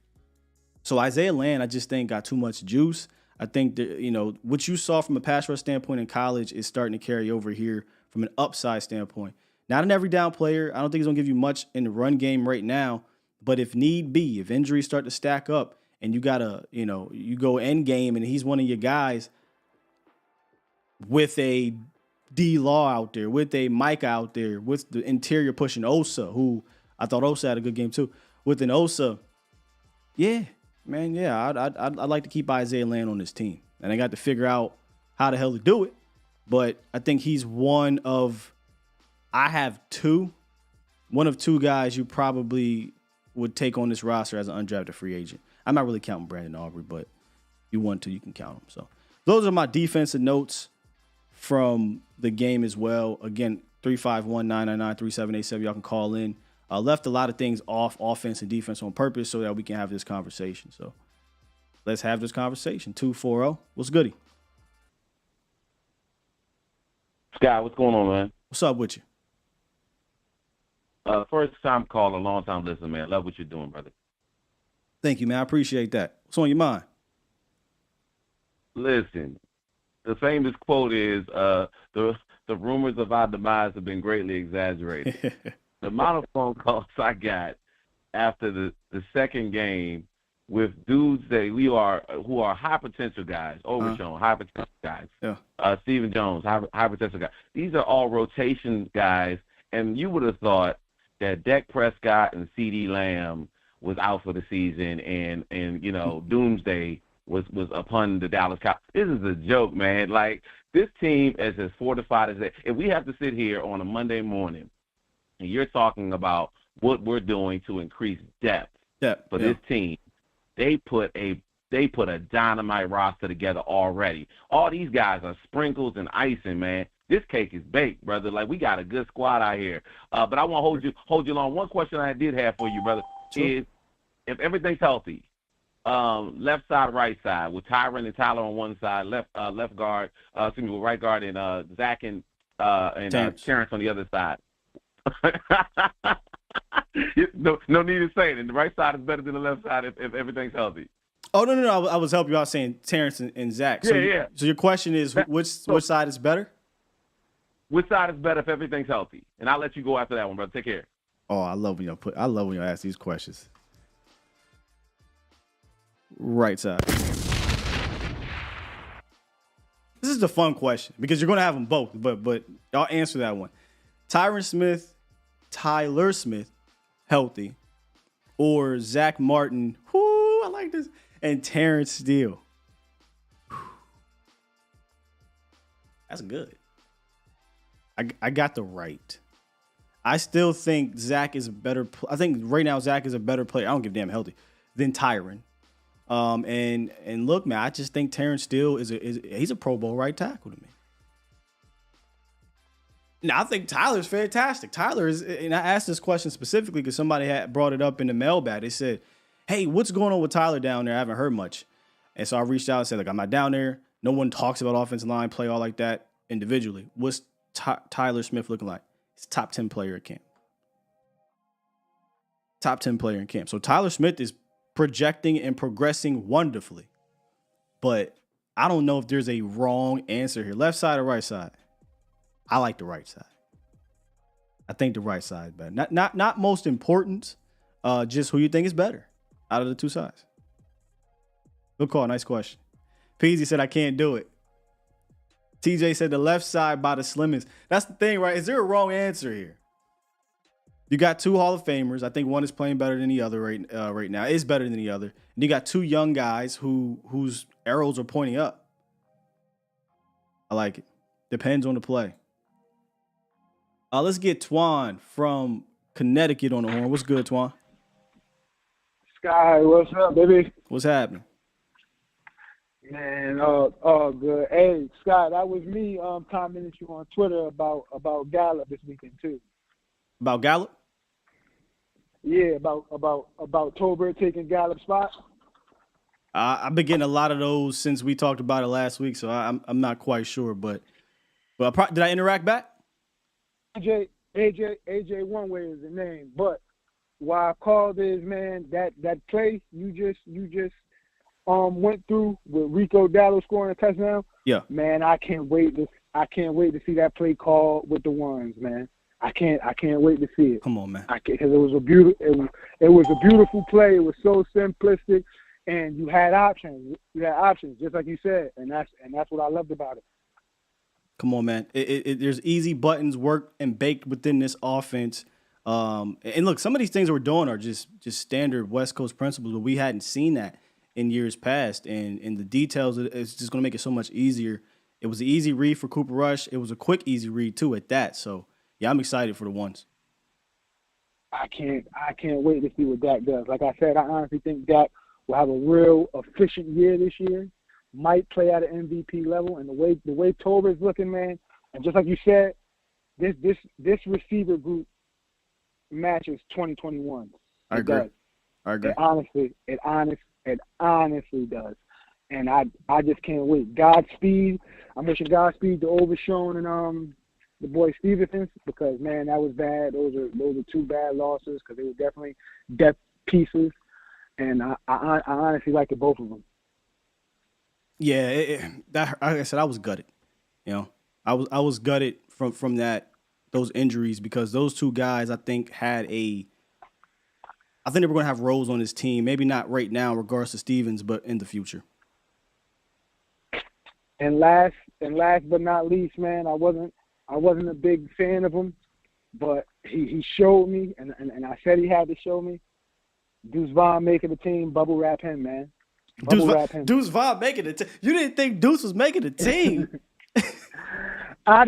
So Isaiah Land, I just think got too much juice. I think that, what you saw from a pass rush standpoint in college is starting to carry over here from an upside standpoint. Not an every down player. I don't think he's going to give you much in the run game right now. But if need be, if injuries start to stack up and you got to, you go end game and he's one of your guys with a D-Law out there, with a Micah out there, with the interior pushing Osa, who I thought Osa had a good game too. With an Osa, yeah, man, yeah, I'd like to keep Isaiah Land on this team. And I got to figure out how the hell to do it. But I think he's one of 2 guys you probably would take on this roster as an undrafted free agent. I'm not really counting Brandon Aubrey, but if you want to, you can count him. So those are my defensive notes from the game as well. Again, 351-999-3787. Y'all can call in. Left a lot of things off offense and defense on purpose so that we can have this conversation. So let's have this conversation. 240. What's goody? Scott, what's going on, man? What's up with you? First time caller, long time listener, man. Love what you're doing, brother. Thank you, man. I appreciate that. What's on your mind? Listen, the famous quote is, the rumors of our demise have been greatly exaggerated. The amount of phone calls I got after the second game with dudes that who are high potential guys, Overshawn, high potential guys, Stephen Jones, high potential guys. These are all rotation guys, and you would have thought that Dak Prescott and CeeDee Lamb was out for the season, and doomsday was upon the Dallas Cowboys. This is a joke, man. Like, this team is as fortified as that. If we have to sit here on a Monday morning and you're talking about what we're doing to increase depth for this team, they put a dynamite roster together already. All these guys are sprinkles and icing, man. This cake is baked, brother. Like, we got a good squad out here. But I won't hold you long. One question I did have for you, brother, is if everything's healthy, left side, right side, with Tyron and Tyler on one side, left guard, with right guard, and Zach and Terrence on the other side. No need to say it. And the right side is better than the left side if everything's healthy. Oh, no. I was helping you out saying Terrence and Zach. So So your question is which side is better? Which side is better if everything's healthy? And I'll let you go after that one, brother. Take care. Oh, I love when you ask these questions. Right side. This is the fun question because you're going to have them both, but I'll answer that one. Tyler Smith, healthy, or Zach Martin, I like this, and Terrence Steele. That's good. I got the right. I still think Zach is a better. I think right now Zach is a better player. I don't give a damn healthy than Tyron. And look, man, I just think Terrence Steele he's a Pro Bowl right tackle to me. No, I think Tyler's fantastic. Tyler is, and I asked this question specifically because somebody had brought it up in the mailbag. They said, hey, what's going on with Tyler down there? I haven't heard much. And so I reached out and said, like, I'm not down there. No one talks about offensive line play all like that individually. What's Tyler Smith looking like? He's top 10 player at camp. Top 10 player in camp. So Tyler Smith is projecting and progressing wonderfully. But I don't know if there's a wrong answer here. Left side or right side? I like the right side. I think the right side is better. Not most important, just who you think is better out of the two sides. Good call. Nice question. Peasy said, I can't do it. TJ said the left side by the slimmest. That's the thing, right? Is there a wrong answer here? You got two Hall of Famers. I think one is playing better than the other right now. Is better than the other. And you got two young guys whose arrows are pointing up. I like it. Depends on the play. Let's get Twan from Connecticut on the horn. What's good, Twan? Sky, what's up, baby? What's happening? Man, all good. Hey, Scott, that was me commenting you on Twitter about Gallup this weekend too. About Gallup? Yeah, about Tolbert taking Gallup's spot. I've been getting a lot of those since we talked about it last week, so I'm not quite sure. But did I interact back? AJ one way is the name, but why I called is, man, that play you just went through with Rico Dallas scoring a touchdown. Yeah, man, I can't wait to see that play called with the ones, man. I can't wait to see it. Come on, man. Because it was a beautiful play. It was so simplistic, and you had options. You had options, just like you said, and that's what I loved about it. Come on, man. There's easy buttons work and baked within this offense. And look, some of these things we're doing are just standard West Coast principles, but we hadn't seen that in years past. And the details, it's just going to make it so much easier. It was an easy read for Cooper Rush. It was a quick, easy read, too, at that. So, yeah, I'm excited for the ones. I can't wait to see what Dak does. Like I said, I honestly think Dak will have a real efficient year this year. Might play at an MVP level, and the way Tolbert is looking, man, and just like you said, this receiver group matches 2021. I agree. It honestly does, and I just can't wait. Godspeed. I'm wishing Godspeed to Overshown and the boy Stevenson, because man, that was bad. Those are two bad losses because they were definitely depth pieces, and I honestly liked both of them. Yeah, like I said, I was gutted. You know, I was gutted from those injuries because those two guys I think they were going to have roles on this team. Maybe not right now, in regards to Stevens, but in the future. And last but not least, man, I wasn't a big fan of him, but he showed me, and I said he had to show me. Deuce Vaughn making the team, bubble wrap him, man. Deuce Vaughn making the team. You didn't think Deuce was making the team. I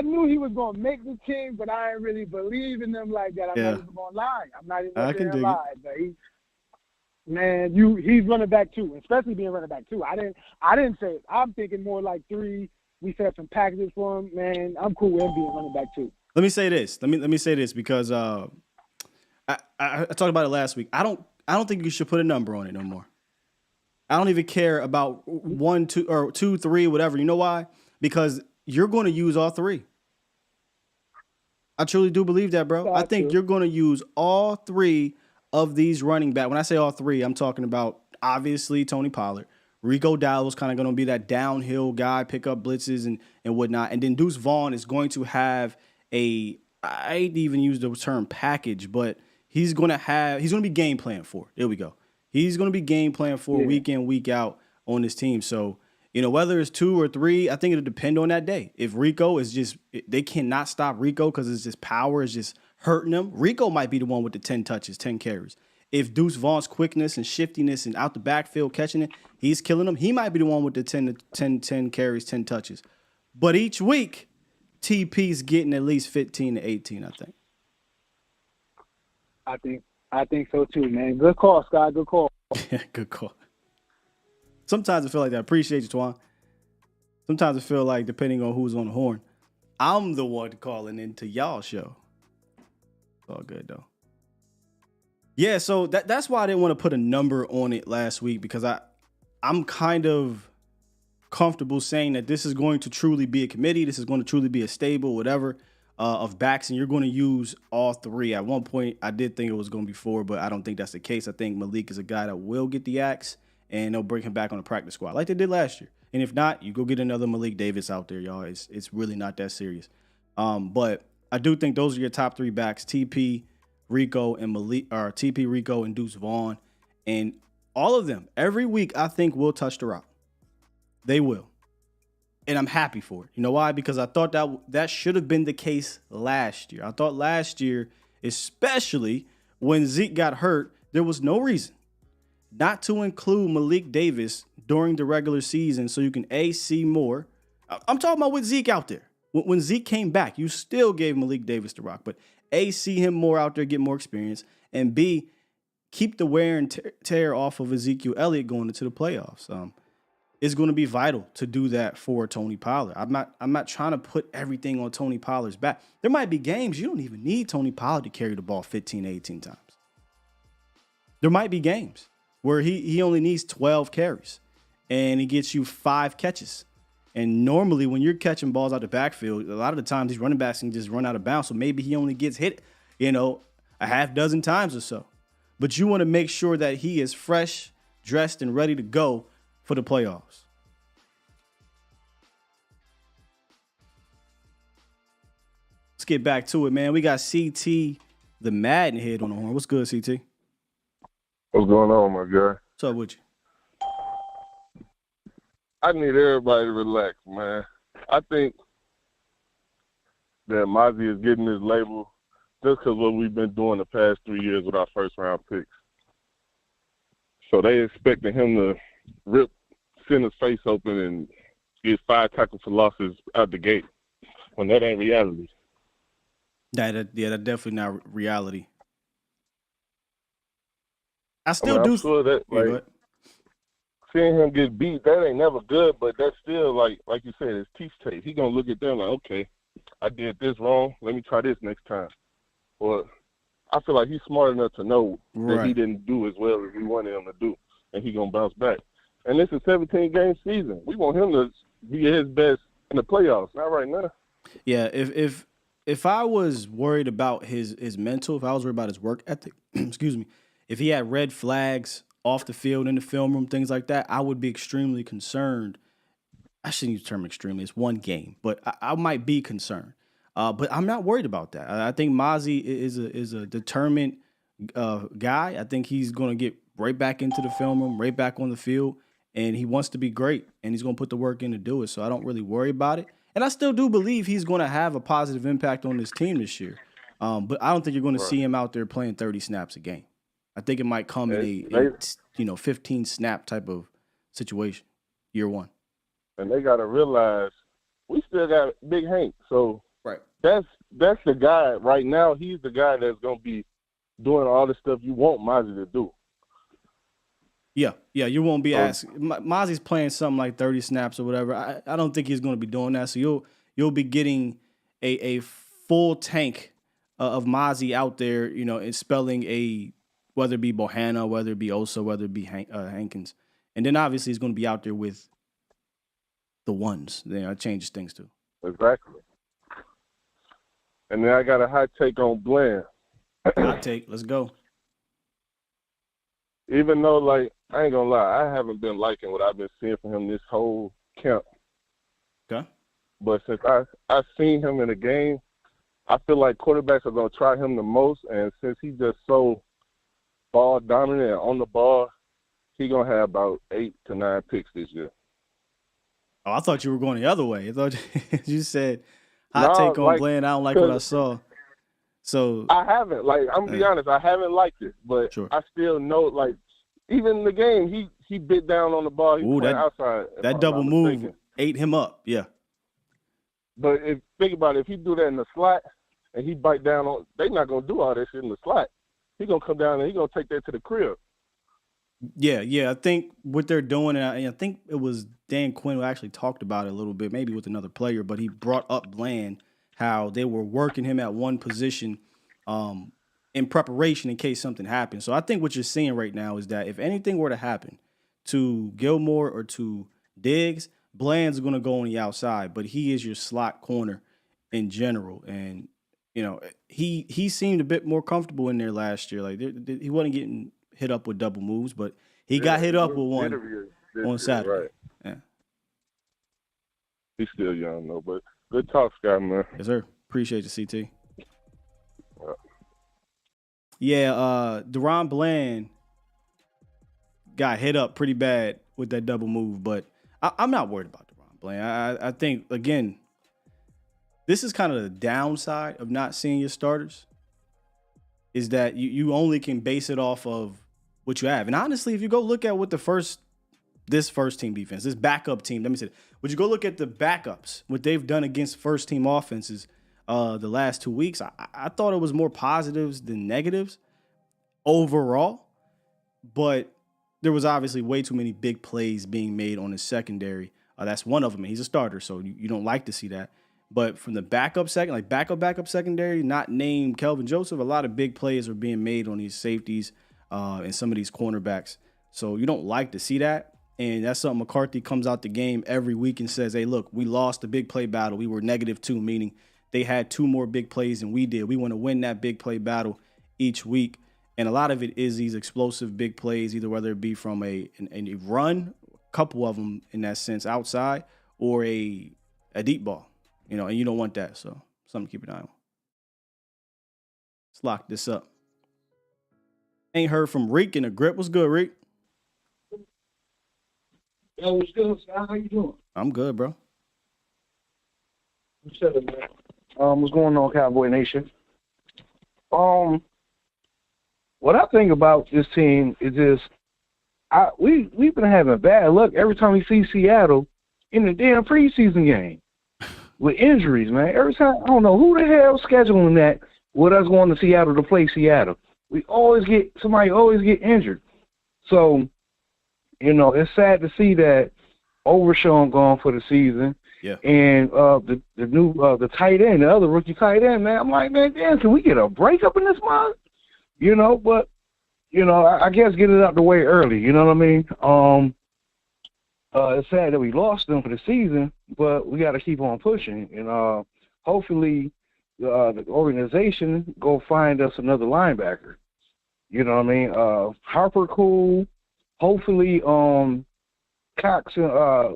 knew he was going to make the team, but I didn't really believe in them like that. I'm not even going to lie. I'm not even going to lie. But he's running back too, especially being running back too. I didn't say it. I'm thinking more like 3. We set up some packages for him. Man, I'm cool with him being running back too. Let me say this. Let me say this because I talked about it last week. I don't think you should put a number on it no more. I don't even care about 1, 2, or 2, 3, whatever. You know why? Because you're going to use all 3. I truly do believe that, bro. I think you're going to use all 3 of these running back. When I say all 3, I'm talking about obviously Tony Pollard. Rico Dallas kind of going to be that downhill guy, pick up blitzes and whatnot. And then Deuce Vaughn is going to have I ain't even use the term package, but he's going to be game plan for. There we go. He's going to be game plan for week in, week out on this team. So, you know, whether it's 2 or 3, I think it'll depend on that day. If Rico is they cannot stop Rico because it's just power is just hurting them. Rico might be the one with the 10 touches, 10 carries. If Deuce Vaughn's quickness and shiftiness and out the backfield catching it, he's killing them. He might be the one with the 10 carries, 10 touches. But each week, TP's getting at least 15 to 18, I think. I think so too, man. Good call, Scott. Good call. Good call. Sometimes I feel like that. I appreciate you, Twan. Sometimes I feel like, depending on who's on the horn, I'm the one calling into y'all show. It's all good though. Yeah, so that's why I didn't want to put a number on it last week, because I'm kind of comfortable saying that this is going to truly be a committee. This is going to truly be a stable, whatever, of backs, and you're going to use all three. At one point, I did think it was going to be 4, but I don't think that's the case. I think Malik is a guy that will get the axe, and they'll bring him back on the practice squad like they did last year. And if not, you go get another Malik Davis out there, y'all. It's really not that serious. But I do think those are your top 3 backs: TP, Rico, and Malik, or TP, Rico, and Deuce Vaughn. And all of them, every week, I think will touch the rock. They will. And I'm happy for it. You know why? Because I thought that should have been the case last year. I thought last year, especially when Zeke got hurt, there was no reason not to include Malik Davis during the regular season so you can A, see more. I'm talking about with Zeke out there. When Zeke came back, you still gave Malik Davis the rock. But A, see him more out there, get more experience. And B, keep the wear and tear off of Ezekiel Elliott going into the playoffs. It's going to be vital to do that for Tony Pollard. I'm not trying to put everything on Tony Pollard's back. There might be games you don't even need Tony Pollard to carry the ball 15, 18 times. There might be games where he only needs 12 carries and he gets you 5 catches. And normally when you're catching balls out the backfield, a lot of the times these running backs can just run out of bounds. So maybe he only gets hit, a half dozen times or so. But you want to make sure that he is fresh, dressed, and ready to go for the playoffs. Let's get back to it, man. We got CT, the Madden head on the horn. What's good, CT? What's going on, my guy? What's up with you? I need everybody to relax, man. I think that Mozzie is getting his label just because what we've been doing the past 3 years with our first-round picks. So they expecting him to rip Center's face open and get 5 tackles for losses out the gate when that ain't reality. That's definitely not reality. I'm sure that, seeing him get beat, that ain't never good, but that's still, like you said, it's teeth tape. He going to look at them like, okay, I did this wrong. Let me try this next time. Or I feel like he's smart enough to know that he didn't do as well as we wanted him to do, and he going to bounce back. And it's a 17-game season. We want him to be his best in the playoffs, not right now. Yeah, if I was worried about his mental, if I was worried about his work ethic, excuse me, if he had red flags off the field, in the film room, things like that, I would be extremely concerned. I shouldn't use the term extremely. It's one game, but I might be concerned. But I'm not worried about that. I think Mozzie is a determined guy. I think he's going to get right back into the film room, right back on the field, and he wants to be great, and he's going to put the work in to do it. So I don't really worry about it. And I still do believe he's going to have a positive impact on this team this year. But I don't think you're going to see him out there playing 30 snaps a game. I think it might come in a 15 snap type of situation, year one. And they got to realize we still got Big Hank. So that's the guy right now. He's the guy that's going to be doing all the stuff you want Mozzie to do. Yeah, you won't be asking. Mozzie's playing something like 30 snaps or whatever. I don't think he's going to be doing that. So you'll be getting a full tank of Mozzie out there, and spelling whether it be Bohanna, whether it be Osa, whether it be Hankins. And then obviously he's going to be out there with the ones. It changes things too. Exactly. And then I got a hot take on Bland. Hot take. Let's go. Even though, I ain't going to lie, I haven't been liking what I've been seeing from him this whole camp. Okay. But since I've seen him in a game, I feel like quarterbacks are going to try him the most. And since he's just so ball dominant and on the ball, he's going to have about 8 to 9 picks this year. Oh, I thought you were going the other way. I thought you said hot take on Bland. I don't like what I saw. So I haven't. I'm going to be honest, I haven't liked it. But I still know, even in the game, he bit down on the ball. He was outside. That double move ate him up, yeah. But think about it. If he do that in the slot and he bite down on – they're not going to do all that shit in the slot. He's going to come down and he's going to take that to the crib. Yeah. I think what they're doing, and I think it was Dan Quinn who actually talked about it a little bit, maybe with another player, but he brought up Bland how they were working him at one position in preparation in case something happened. So I think what you're seeing right now is that if anything were to happen to Gilmore or to Diggs, Bland's going to go on the outside, but he is your slot corner in general. And, you know, he seemed a bit more comfortable in there last year. Like he wasn't getting hit up with double moves, but he got hit up with one on Saturday. Right. Yeah. He's still young, though, but good talk, Scott, man. Yes, sir. Appreciate you, CT. Yeah, Deron Bland got hit up pretty bad with that double move, but I'm not worried about Deron Bland. I think, again, this is kind of the downside of not seeing your starters, is that you only can base it off of what you have. And honestly, if you go look at what this first team defense, this backup team, let me say it. Would you go look at the backups, what they've done against first team offenses the last 2 weeks? I thought it was more positives than negatives overall, but there was obviously way too many big plays being made on his secondary. That's one of them. And he's a starter, so you don't like to see that. But from the backup secondary, not named Kelvin Joseph, a lot of big plays are being made on these safeties and some of these cornerbacks. So you don't like to see that. And that's something McCarthy comes out the game every week and says, hey, look, we lost the big play battle. We were -2, meaning they had 2 more big plays than we did. We want to win that big play battle each week. And a lot of it is these explosive big plays, either whether it be from a run, a couple of them in that sense outside, or a deep ball, you know, and you don't want that. So something to keep an eye on. Let's lock this up. Ain't heard from Reek in the grip. What's good, Reek? Yo, what's good, Scott? How you doing? I'm good, bro. What's up, man? What's going on, Cowboy Nation? What I think about this team is just we've been having bad luck every time we see Seattle in the damn preseason game with injuries, man. Every time, I don't know who the hell scheduling that with us going to Seattle to play Seattle. Somebody always get injured. So, you know, it's sad to see that Overshawn gone for the season. Yeah. And the tight end, the other rookie tight end, man, I'm like, man, damn, can we get a break up in this month? You know, but, you know, I guess get it out the way early, you know what I mean? It's sad that we lost them for the season, but we got to keep on pushing. And hopefully the organization go find us another linebacker. You know what I mean? Harper cool. Hopefully Cox and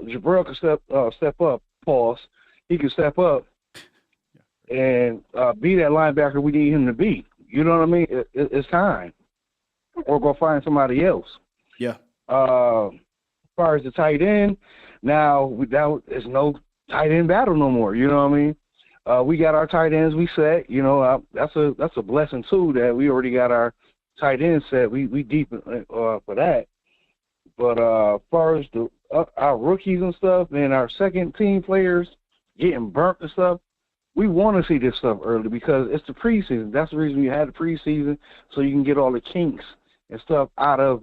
Jabril can step up, pause. He can step up and be that linebacker we need him to be. You know what I mean? It's time. Or go find somebody else. Yeah. As far as the tight end, now there's no tight end battle no more. You know what I mean? We got our tight ends we set. You know, that's a blessing too that we already got our tight end set. We deep for that. But as far as our rookies and stuff and our second team players getting burnt and stuff, we want to see this stuff early because it's the preseason. That's the reason we had the preseason, so you can get all the kinks and stuff out of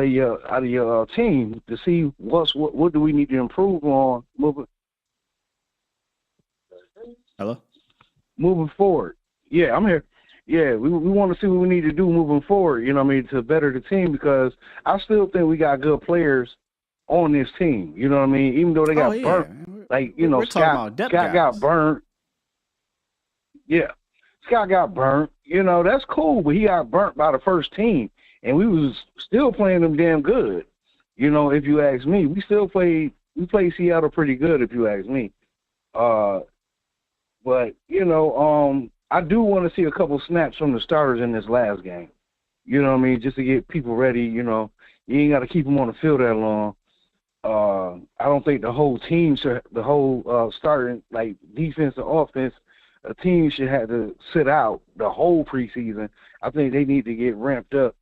your team to see what do we need to improve on moving forward. Yeah, I'm here. Yeah, we want to see what we need to do moving forward, you know what I mean, to better the team because I still think we got good players on this team, you know what I mean, even though they got burnt. Like, you know, Scott got burnt. Yeah, Scott got burnt. You know, that's cool, but he got burnt by the first team, and we was still playing them damn good. You know, if you ask me, we played Seattle pretty good, if you ask me. But, you know, I do want to see a couple snaps from the starters in this last game. You know what I mean? Just to get people ready, you know. You ain't got to keep them on the field that long. I don't think the whole team starting, like, defense or offense, a team should have to sit out the whole preseason. I think they need to get ramped up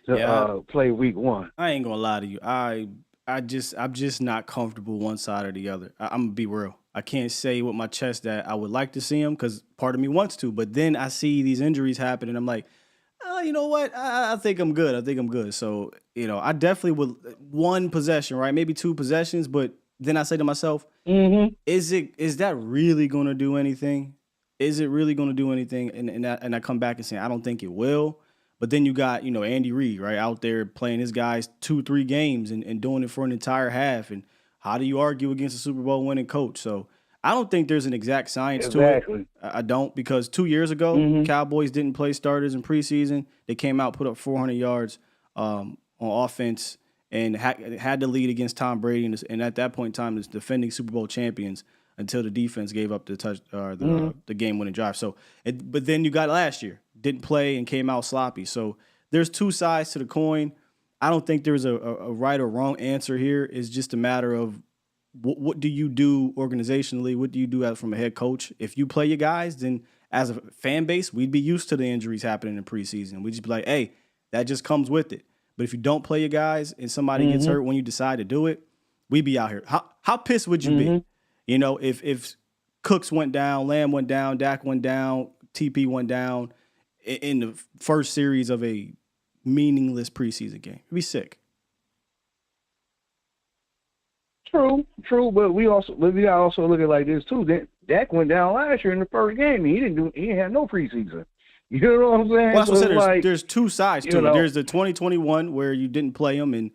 to play week 1. I ain't going to lie to you. I'm just not comfortable one side or the other. I'm going to be real. I can't say with my chest that I would like to see him because part of me wants to, but then I see these injuries happen and I'm like, you know what? I think I'm good. So, you know, I definitely would one possession, right? Maybe 2 possessions, but then I say to myself, Mm-hmm. is that really going to do anything? Is it really going to do anything? And I come back and say, I don't think it will. But then you got, Andy Reid, right, out there playing his guys 2-3 games and doing it for an entire half. And how do you argue against a Super Bowl winning coach? So I don't think there's an exact science to it. I don't, because 2 years ago, Cowboys didn't play starters in preseason. They came out, put up 400 yards on offense, and had the lead against Tom Brady. And at that point in time, the defending Super Bowl champions until the defense gave up the game-winning drive. So, but then you got last year, didn't play and came out sloppy. So there's two sides to the coin. I don't think there's a right or wrong answer here. It's just a matter of what do you do organizationally? What do you do from a head coach? If you play your guys, then as a fan base, we'd be used to the injuries happening in preseason. We'd just be like, hey, that just comes with it. But if you don't play your guys and somebody gets hurt when you decide to do it, we'd be out here. How pissed would you be? If Cooks went down, Lamb went down, Dak went down, TP went down in the first series of a meaningless preseason game. You'd be sick. True, but we gotta also look at it like this too. Dak went down last year in the first game. He didn't have no preseason. You know what I'm saying? Well, that's what I said. Like, there's two sides to it. There's the 2021 where you didn't play him and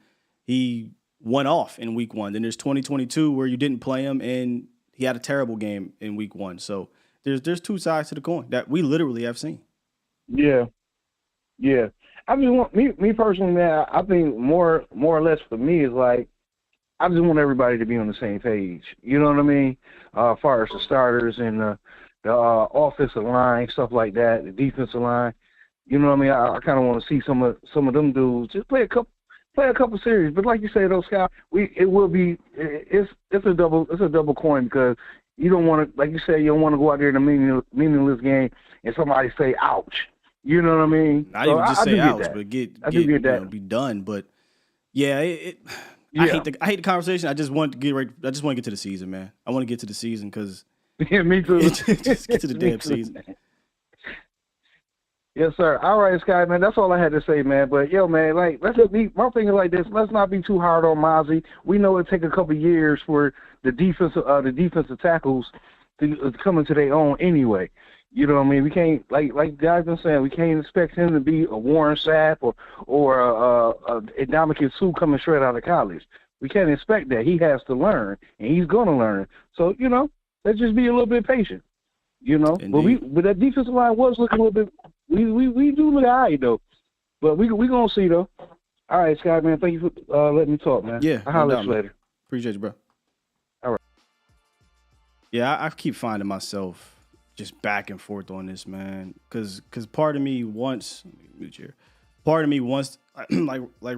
he went off in week 1. Then there's 2022 where you didn't play him and he had a terrible game in week 1. So there's two sides to the coin that we literally have seen. Yeah. I mean, me personally, man, I think more or less for me is like, I just want everybody to be on the same page. You know what I mean? As far as the starters and the offensive line, stuff like that, the defensive line. You know what I mean? I kind of want to see some of them dudes just play a couple series. But like you say, though, Scott, it's a double coin because you don't want to, like you said, you don't want to go out there in a meaningless game and somebody say, "Ouch." You know what I mean? Not even just say ouch, but be done. But yeah, I hate the conversation. I just want to get to the season, man. I want to get to the season because me too. Just get to the damn season. Yes, sir. All right, Sky, man. That's all I had to say, man. But yo, man, like my thing is like this. Let's not be too hard on Mozzie. We know it take a couple years for the defensive tackles to come into their own anyway. You know what I mean? We can't, like guys been saying, we can't expect him to be a Warren Sapp or a Ndamukong Suh coming straight out of college. We can't expect that. He has to learn, and he's going to learn. So, let's just be a little bit patient, Indeed. But that defensive line was looking a little bit, we do look all right, though. But we going to see, though. All right, Scott, man, thank you for letting me talk, man. Yeah. I'll holler at you later. Appreciate you, bro. All right. Yeah, I keep finding myself just back and forth on this, man. Cause part of me wants, like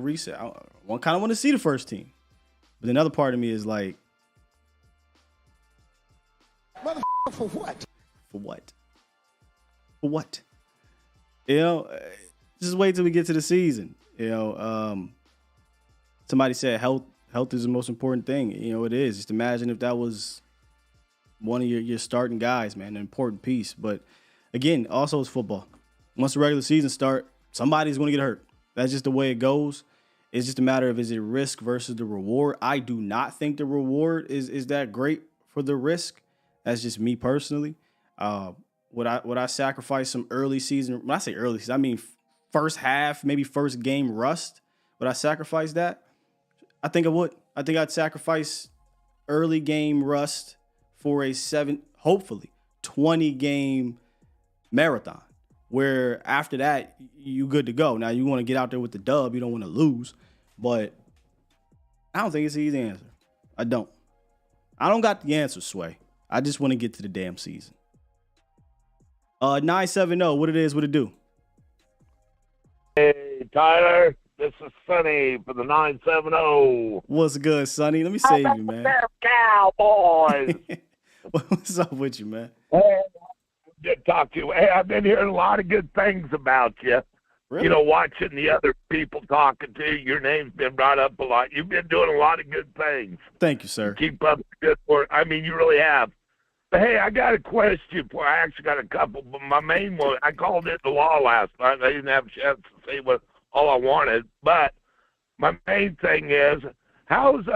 Reese said, I kind of want to see the first team, but another part of me is like, for what? For what? Just wait till we get to the season. Somebody said health is the most important thing. It is. Just imagine if that was one of your starting guys, man, an important piece. But again, also it's football. Once the regular season starts, somebody's going to get hurt. That's just the way it goes. It's just a matter of, is it risk versus the reward? I do not think the reward is that great for the risk. That's just me personally. Would I sacrifice some early season? When I say early season, I mean first half, maybe first game rust. Would I sacrifice that? I think I would. I think I'd sacrifice early game rust for a hopefully 20-game marathon, where after that, you good to go. Now, you want to get out there with the dub. You don't want to lose. But I don't think it's an easy answer. I don't got the answer, Sway. I just want to get to the damn season. 970, what it do? Hey, Tyler. This is Sonny for the 970. What's good, Sonny? Let me save you, man. Cowboys. What's up with you, man? Hey, good to talk to you. Hey, I've been hearing a lot of good things about you. Really? Watching the other people talking to you. Your name's been brought up a lot. You've been doing a lot of good things. Thank you, sir. Keep up the good work. I mean, you really have. But, hey, I got a question for you. I actually got a couple, but my main one, I called it the law last night. I didn't have a chance to say all I wanted. But my main thing is, how's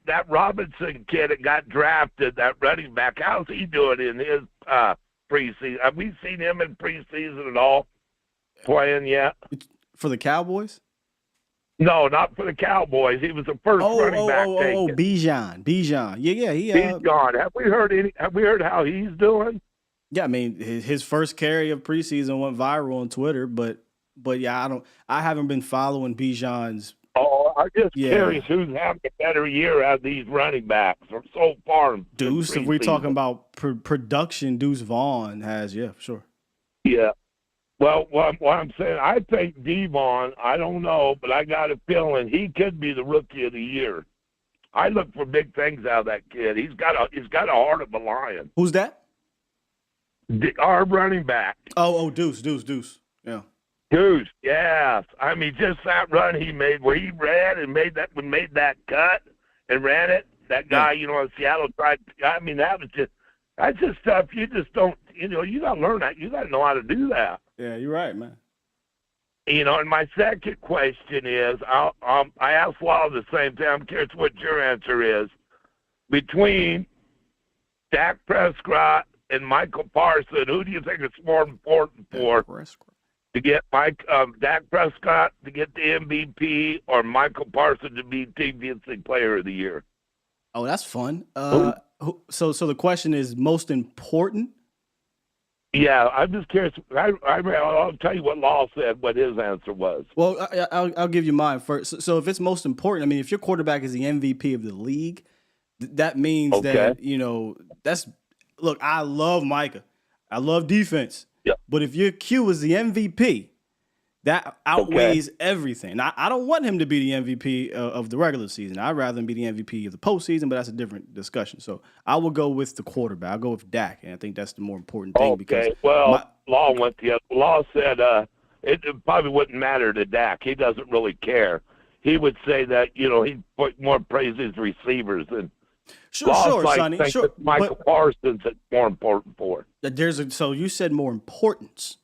that Robinson kid that got drafted, that running back, how's he doing in his preseason? Have we seen him in preseason at all playing yet? For the Cowboys? No, not for the Cowboys. He was the first running back taken. Bijan. Yeah. He's gone. Have we heard how he's doing? Yeah, I mean, his first carry of preseason went viral on Twitter, but yeah, I haven't been following Bijan's. Oh, I'm just curious who's having a better year out of these running backs or so far. Deuce, if we're talking about production, Deuce Vaughn has, for sure. Yeah. Well, what I'm saying, I think Devon, I don't know, but I got a feeling he could be the rookie of the year. I look for big things out of that kid. He's got a heart of a lion. Who's that? Our running back. Oh, Deuce. Yeah. Deuce, yes. I mean, just that run he made where he ran and made that cut and ran it. That guy, in Seattle tried. I mean, that's just stuff you just don't. You got to learn that. You got to know how to do that. Yeah, you're right, man. And my second question is, I asked Law the same thing. I'm curious what your answer is. Between Dak Prescott and Michael Parsons, who do you think is more important for to get Dak Prescott to get the MVP or Michael Parsons to be Defensive Player of the Year? Oh, that's fun. So the question is most important? Yeah, I'm just curious. I'll tell you what Law said, what his answer was. Well, I'll give you mine first. So if it's most important, I mean, if your quarterback is the MVP of the league, that means that, that's – look, I love Micah. I love defense. Yeah. But if your Q is the MVP, that outweighs everything. Now, I don't want him to be the MVP of the regular season. I'd rather him be the MVP of the postseason, but that's a different discussion. So I will go with the quarterback. I'll go with Dak, and I think that's the more important thing. Because Law went the other. Law said it probably wouldn't matter to Dak. He doesn't really care. He would say that, he'd put more praise his receivers than Sure, Sonny. Sure, Michael Parsons is more important for. So you said more importance.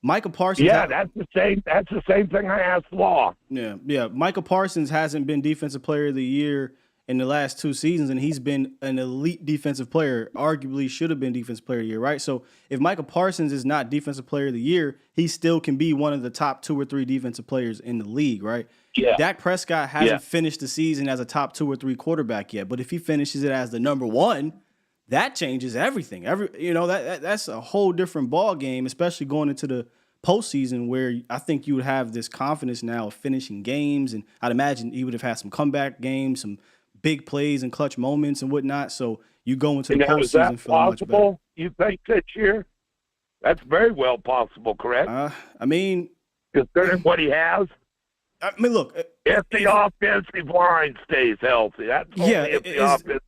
Michael Parsons. Yeah, that's the same thing I asked Law. Yeah. Michael Parsons hasn't been Defensive Player of the Year in the last 2 seasons, and he's been an elite defensive player. Arguably, should have been Defensive Player of the Year, right? So if Michael Parsons is not Defensive Player of the Year, he still can be one of the top 2 or 3 defensive players in the league, right? Yeah. Dak Prescott hasn't finished the season as a top 2 or 3 quarterback yet, but if he finishes it as the number 1, that changes everything. That's a whole different ball game, especially going into the postseason, where I think you would have this confidence now of finishing games, and I'd imagine he would have had some comeback games, some big plays and clutch moments and whatnot. So you go into the postseason feeling much better. You think this year? That's very well possible, correct? I mean, considering what he has. I mean, look, if the offensive line stays healthy, that's only if the offense.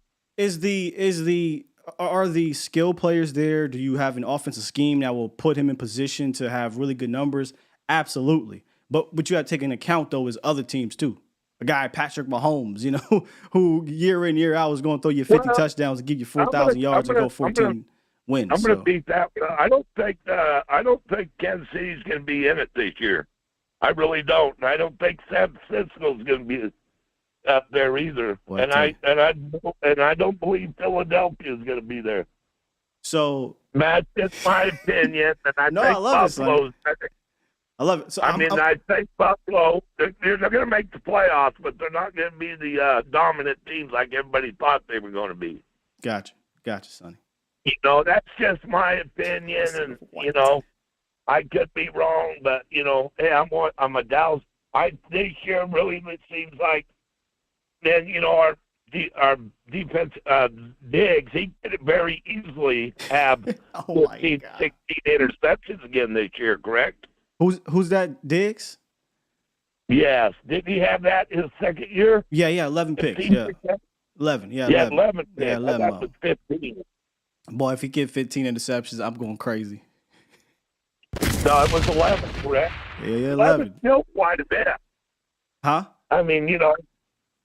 Are the skill players there? Do you have an offensive scheme that will put him in position to have really good numbers? Absolutely. But what you have to take into account, though, is other teams, too. A guy, Patrick Mahomes, who year in, year out is going to throw you 50 touchdowns and give you 4,000 yards and go 14 wins. I'm going to beat that. I don't think Kansas City's going to be in it this year. I really don't. And I don't think San Francisco's going to be up there either. Well, and I don't believe Philadelphia is going to be there. So Matt, that's my opinion, and I think Buffalo's. I love it. So I think Buffalo, they're going to make the playoffs, but they're not going to be the dominant teams like everybody thought they were going to be. Gotcha, Sonny. That's just my opinion, and I could be wrong, but hey, I'm a Dallas. This year really it seems like. Then our defense Diggs, he could very easily have 15, 16 interceptions again this year, correct? Who's that, Diggs? Yes. Did he have that his second year? Yeah, 11 picks. Yeah. 11. Yeah, 11 picks. Yeah, 11. That was 15. Boy, if he get 15 interceptions, I'm going crazy. No, it was 11, correct? Yeah, 11. Still quite a bit. Huh? I mean,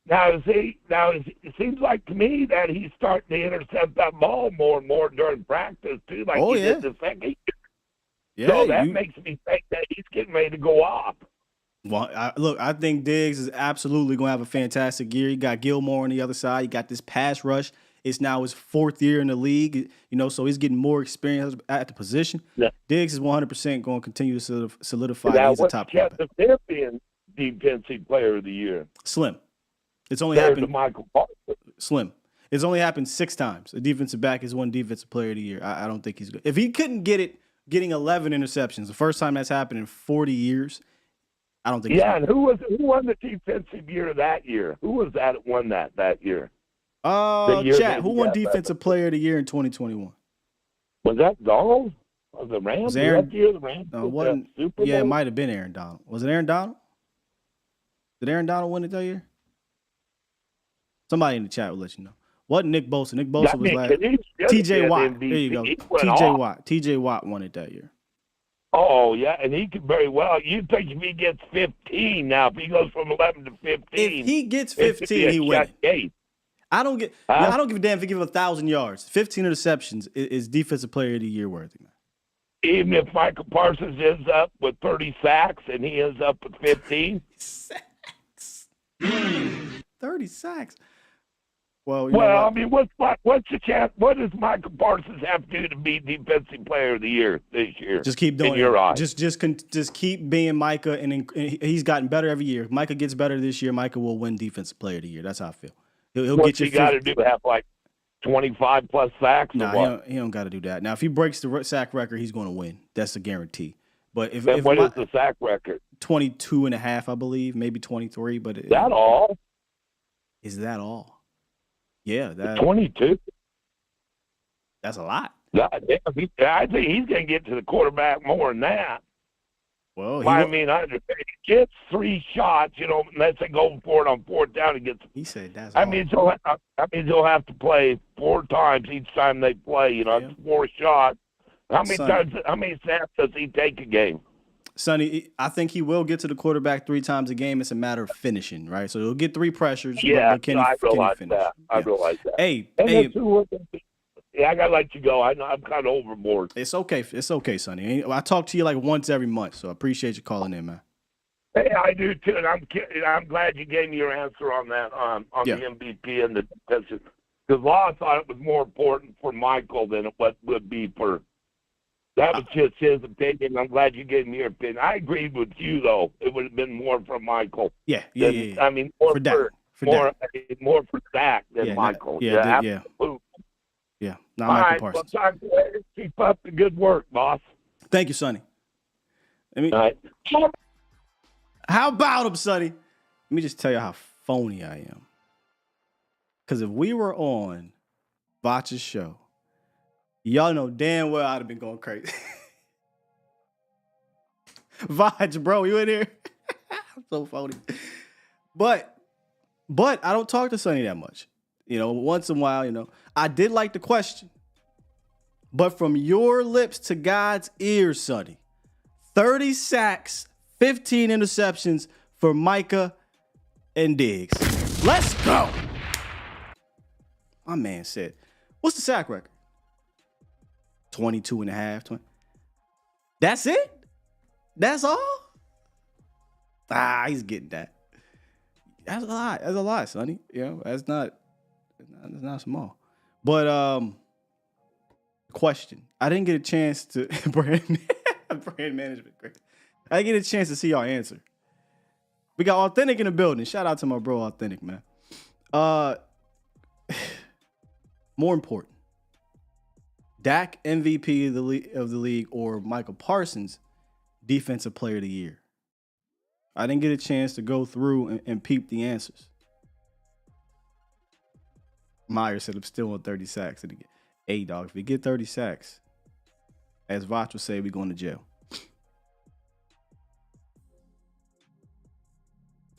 Now, it seems like to me that he's starting to intercept that ball more and more during practice, too, like did the second year. Yeah, so that makes me think that he's getting ready to go off. Well, I think Diggs is absolutely going to have a fantastic year. You got Gilmore on the other side. You got this pass rush. It's now his 4th year in the league, so he's getting more experience at the position. Yeah. Diggs is 100% going to continue to solidify. Now, He's a top quarterback. quarterback. The champion defensive player of the year. Slim. It's only There's happened. Michael Parsons. Slim. It's only happened 6 times. A defensive back is one defensive player of the year. I don't think he's good. If he couldn't get it, getting 11 interceptions, the first time that's happened in 40 years, I don't think. Yeah, and who won the defensive year that year? Who was that won that year? Chat. Who won defensive player of the year in 2021? Was that Donald? Was the Rams? Was Aaron? That year the Rams? Wasn't, Super Bowl? yeah, it might have been Aaron Donald. Was it Aaron Donald? Did Aaron Donald win it that year? Somebody in the chat will let you know. Wasn't Nick Bosa? Nick Bosa was last. TJ Watt. There you go. TJ Watt. TJ Watt won it that year. Oh, yeah, and he could very well. You think if he gets 15 now, if he goes from 11 to 15. If he gets 15, he wins. I don't give a damn if he gives 1,000 yards. 15 interceptions is defensive player of the year worthy, man. Even if Michael Parsons ends up with 30 sacks and he ends up with 15. 30 sacks. Well, I mean, what's the chance? What does Michael Parsons have to do to be defensive player of the year this year? Just keep doing in your eyes. Just keep being Micah, and he's gotten better every year. If Micah gets better this year, Micah will win defensive player of the year. That's how I feel. He'll What's get you. He got to do have like 25 plus sacks. No, he don't got to do that. Now, if he breaks the sack record, he's going to win. That's a guarantee. But what is the sack record? 22 and a half, I believe, maybe 23. But is that all? Is that all? Yeah, 22. That's a lot. I think he's going to get to the quarterback more than that. Well, I mean, he gets 3 shots, unless they go for it on 4th down. He said that's. I mean, he'll have to play 4 times each time they play. It's 4 shots. How many snaps does he take a game? Sonny, I think he will get to the quarterback 3 times a game. It's a matter of finishing, right? So he'll get 3 pressures. Yeah, but I realize finish? that. Yeah. I realize that. Hey, yeah, I gotta let you go. I'm kind of overboard. It's okay. It's okay, Sonny. I talk to you like once every month, so I appreciate you calling in, man. Hey, I do too, and I'm glad you gave me your answer on that on the MVP and the defensive. Because Law thought it was more important for Michael than what would be for. That was just his opinion. I'm glad you gave me your opinion. I agreed with you, though. It would have been more for Michael. Yeah. I mean, more for Dak than Michael. Absolutely. Yeah. Not Michael Parsons. Well, time to keep up the good work, boss. Thank you, Sonny. All right. How about him, Sonny? Let me just tell you how phony I am. Because if we were on Botch's show, y'all know damn well I'd have been going crazy. Vaj, bro, you in here? I'm so phony. But I don't talk to Sonny that much. Once in a while, I did like the question. But from your lips to God's ears, Sonny, 30 sacks, 15 interceptions for Micah and Diggs. Let's go. My man said, what's the sack record? 22 and a half. 20. That's it? That's all? He's getting that. That's a lot. That's a lot, Sonny. That's not small. But question. I didn't get a chance to brand management. Great. I didn't get a chance to see y'all answer. We got Authentic in the building. Shout out to my bro Authentic, man. More important. Dak MVP of the league or Michael Parsons defensive player of the year. I didn't get a chance to go through and peep the answers. Meyer said I'm still on 30 sacks. Hey, dog, if we get 30 sacks, as Vach would say, we're going to jail.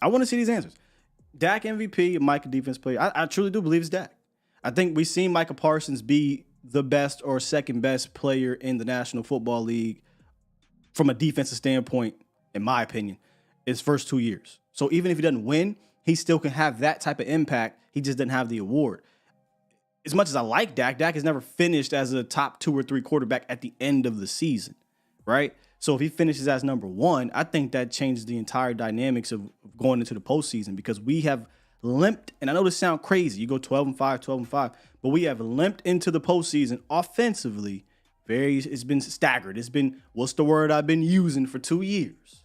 I want to see these answers. Dak MVP and Micah defense player. I truly do believe it's Dak. I think we've seen Michael Parsons be the best or second best player in the National Football League from a defensive standpoint, in my opinion, his first 2 years. So even if he doesn't win, he still can have that type of impact. He just doesn't have the award. As much as I like Dak, Dak has never finished as a top 2 or 3 quarterback at the end of the season, right? So if he finishes as number 1, I think that changes the entire dynamics of going into the postseason because we have limped, and I know this sounds crazy. You go 12-5, 12-5, but we have limped into the postseason offensively. It's been staggered. It's been, what's the word I've been using for 2 years?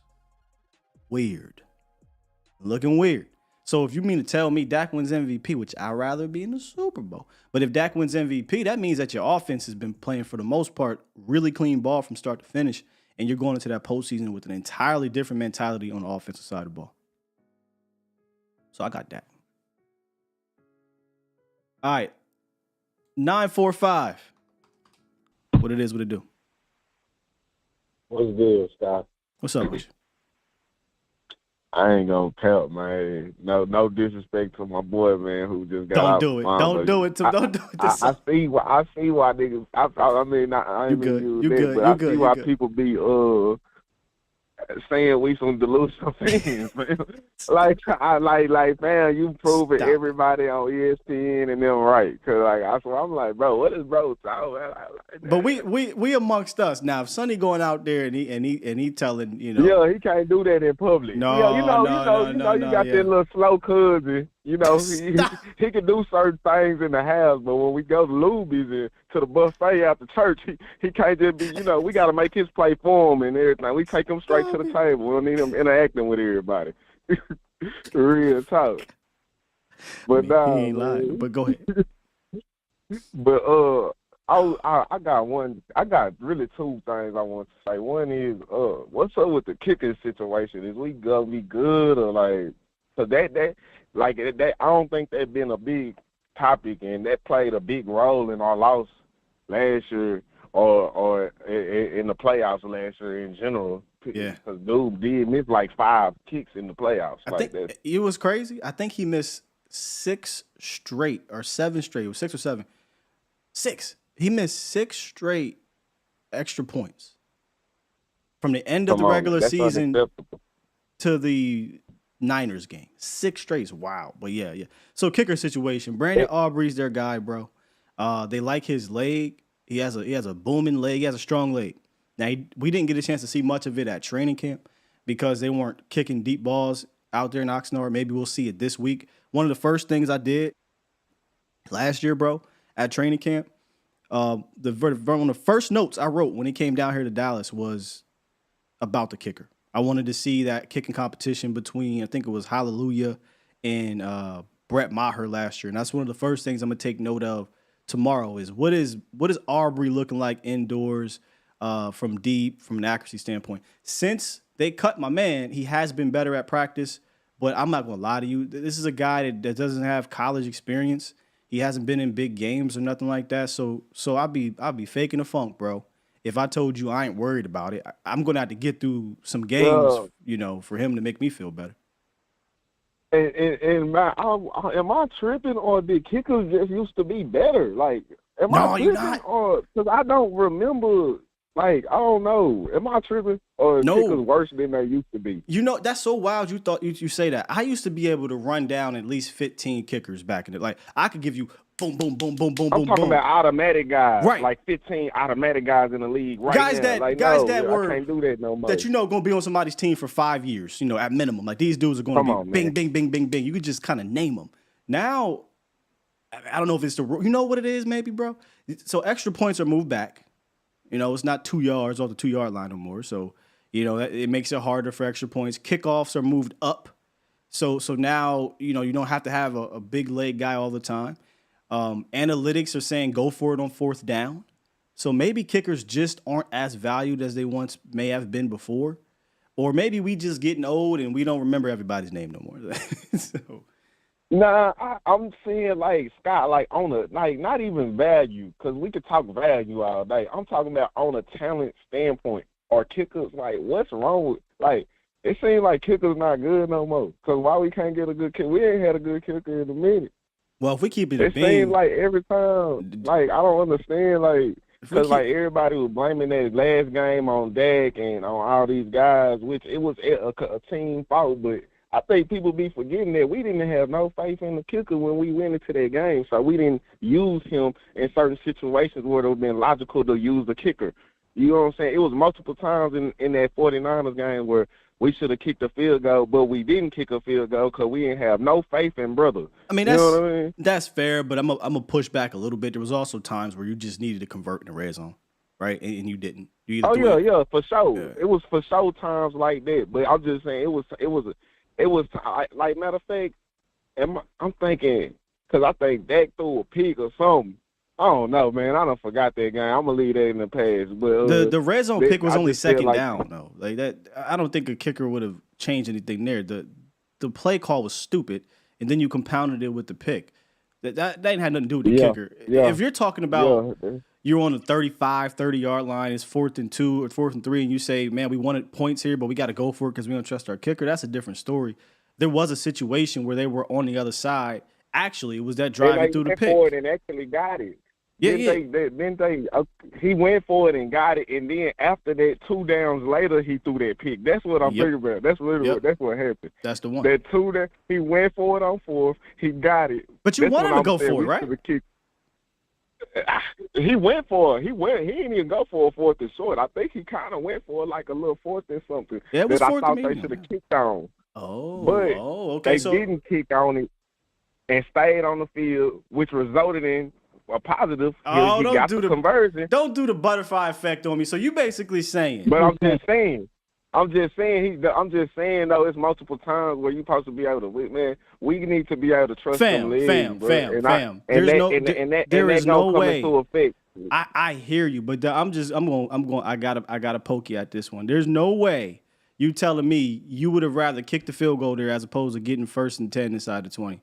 Weird. Looking weird. So if you mean to tell me Dak wins MVP, which I'd rather be in the Super Bowl, but if Dak wins MVP, that means that your offense has been playing, for the most part, really clean ball from start to finish, and you're going into that postseason with an entirely different mentality on the offensive side of the ball. So I got that. All right. 945. What it is, what it do. What's good, Scott? What's up with you? I ain't gonna pelt, man. No disrespect to my boy, man, who just got Don't out do it. of Don't do it. Don't do it. I see why niggas. I mean, I ain't mean to use that, but I see why people be saying we some delusional fans, man. like, man, you prove it. Everybody on ESPN and them right, cause I'm like, bro, what is bro talking? But we amongst us now. If Sonny going out there and he telling, you know, yeah, he can't do that in public. No, you got that little slow cousin. You know, he can do certain things in the house, but when we go to Luby's and to the buffet after church, he can't just be, you know, we got to make his play for him and everything. We take him straight to the table. We don't need him interacting with everybody. Real talk. But he ain't lying. But go ahead. But I got really 2 things I want to say. One is, what's up with the kicking situation? Is we gonna be good or like? So that I don't think that's been a big topic, and that played a big role in our loss last year or in the playoffs last year in general. Yeah, because dude did miss like 5 kicks in the playoffs. I think it was crazy. I think he missed 6 straight or 7 straight. It was 6 or 7. 6. He missed 6 straight extra points from the end of the regular season to the Niners game. 6 straights. Wow. But yeah. So kicker situation. Brandon Aubrey's their guy, bro. They like his leg. He has a booming leg. He has a strong leg. Now we didn't get a chance to see much of it at training camp because they weren't kicking deep balls out there in Oxnard. Maybe we'll see it this week. One of the first things I did last year, bro, at training camp, one of the first notes I wrote when he came down here to Dallas was about the kicker. I wanted to see that kicking competition between, I think it was Hallelujah and Brett Maher last year. And that's one of the first things I'm going to take note of tomorrow is what is Aubrey looking like indoors from deep, from an accuracy standpoint. Since they cut my man, he has been better at practice, but I'm not going to lie to you. This is a guy that doesn't have college experience. He hasn't been in big games or nothing like that. So I'll be faking the funk, bro. If I told you I ain't worried about it, I'm going to have to get through some games, you know, for him to make me feel better. And man, am I tripping or the kickers just used to be better? Like, am I tripping or because I don't remember? Like, I don't know. Am I tripping or kickers worse than they used to be? You know, that's so wild. You thought you say that. I used to be able to run down at least 15 kickers back in it. Like, I could give you boom, boom, boom, boom, boom, I'm boom, talking boom. about automatic guys, right? Like 15 automatic guys in the league, right? Guys now. that like, guys no, that were I can't do that no more. That going to be on somebody's team for 5 years, you know, at minimum. Like these dudes are going to be bing, bing, bing, bing, bing. You could just kind of name them. Now, I don't know if it's you know what it is, maybe, bro. So extra points are moved back. You know, it's not 2 yards off the 2 yard line no more. So, you know, it makes it harder for extra points. Kickoffs are moved up. So now, you know, you don't have to have a big leg guy all the time. Analytics are saying go for it on 4th down. So maybe kickers just aren't as valued as they once may have been before. Or maybe we just getting old and we don't remember everybody's name no more. So. Nah, I'm seeing like Scott, like on a not even value, because we could talk value all day. I'm talking about on a talent standpoint. Or kickers, like what's wrong with like it seems like kickers not good no more. Because why we can't get a good kicker? We ain't had a good kicker in a minute. Well, if we keep it, it seems like every time, like I don't understand, like because like everybody was blaming that last game on Dak and on all these guys, which it was a team fault, but. I think people be forgetting that we didn't have no faith in the kicker when we went into that game. So we didn't use him in certain situations where it would have been logical to use the kicker. You know what I'm saying? It was multiple times in that 49ers game where we should have kicked a field goal, but we didn't kick a field goal because we didn't have no faith in brother. I mean, you know what I mean? That's fair, but I'm gonna push back a little bit. There was also times where you just needed to convert in the red zone, right? And you didn't. You yeah, for sure. Yeah. It was for sure times like that. But I'm just saying it was like matter of fact, I'm thinking because I think Dak threw a pick or something. I don't know, man. I done forgot that game. I'm gonna leave that in the past. But the red zone pick was only second down, though. Like that, I don't think a kicker would have changed anything there. The play call was stupid, and then you compounded it with the pick. That ain't had nothing to do with the kicker. Yeah. If you're talking about you're on the 35, 30-yard line, it's 4th and 2 or 4th and 3, and you say, man, we wanted points here, but we got to go for it because we don't trust our kicker, that's a different story. There was a situation where they were on the other side. Actually, it was that driving through the pick. They went for it and actually got it. Yeah, he went for it and got it, and then after that, 2 downs later, he threw that pick. That's what I'm thinking about. That's literally that's what happened. That's the one. That 2 that he went for it on 4th, he got it. But you wanted to go for it, right? He went for it. He didn't even go for a 4th and short. I think he kind of went for it like a little 4th and something. Yeah, it was 4th I thought and they should have kicked on. Okay. They didn't kick on it and stayed on the field, which resulted in a positive. He got the conversion. Don't do the butterfly effect on me. So you basically saying. But I'm just saying though, it's multiple times where you supposed to be able to, man, we need to be able to trust them leagues, fam. There is no way. I hear you, but I gotta poke you at this one. There's no way you telling me you would have rather kicked the field goal there as opposed to getting 1st and 10 inside the 20.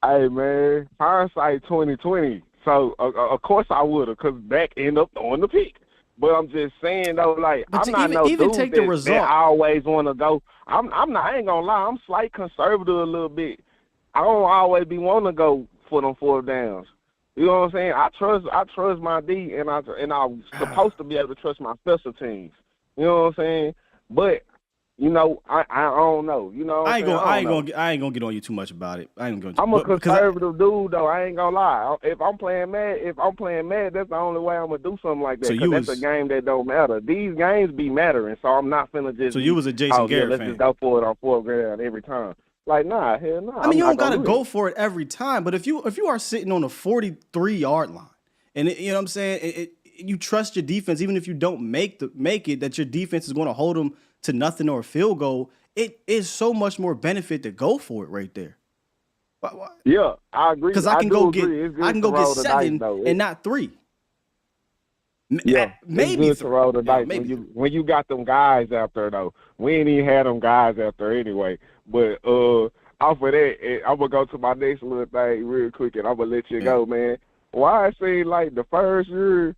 Hey, man, hindsight 2020. So, of course I would have, because Dak ended up throwing the pick. But I'm just saying, though, like, I'm not no dude that always want to go. I ain't going to lie, I'm slight conservative a little bit. I don't always be wanting to go for them 4th downs. You know what I'm saying? I trust my D, and I'm supposed to be able to trust my special teams. You know what I'm saying? But you know, I don't know. You know, I ain't gonna get on you too much about it. I'm a conservative dude, though. I ain't gonna lie. If I'm playing mad, that's the only way I'm gonna do something like that. So that's a game that don't matter. These games be mattering, so I'm not finna just. So you was a Jason Garrett let's fan. Just go for it on 4th ground every time. Like, nah, hell nah. I mean, you don't gotta go for it every time, but if you are sitting on a 43-yard line, and you know what I'm saying, you trust your defense, even if you don't make it, that your defense is going to hold them to nothing or a field goal. It is so much more benefit to go for it right there. Yeah, I agree. Because I can go get 7 and not 3. Yeah, maybe it's good to roll the dice when you got them guys out there though. We ain't even had them guys out there anyway. But off of that, I'm gonna go to my next little thing real quick, and I'm gonna let you go, man. Why it seems like the first year,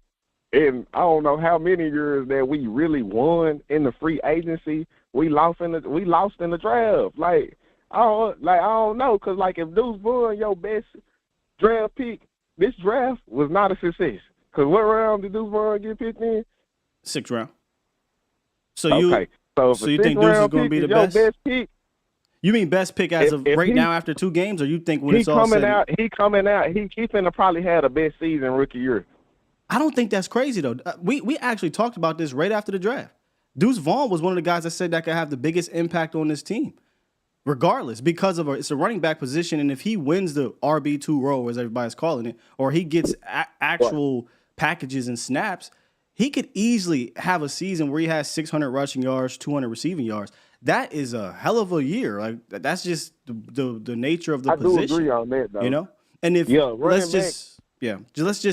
and I don't know how many years that we really won in the free agency, we lost in the draft. Like I don't know, cause like if Deuce Vaughn your best draft pick, this draft was not a success. Cause what round did Deuce Vaughn get picked in? 6th round. So you think Deuce is going to be the best pick? You mean best pick as of right now after 2 games, or you think when it's all said? He finna probably had the best season rookie year. I don't think that's crazy though. We actually talked about this right after the draft. Deuce Vaughn was one of the guys that said that could have the biggest impact on this team, regardless, because of it's a running back position, and if he wins the RB2 role, as everybody's calling it, or he gets actual packages and snaps, he could easily have a season where he has 600 rushing yards, 200 receiving yards. That is a hell of a year. Like that's just the nature of the position. I do agree on that, though. You know, and if let's just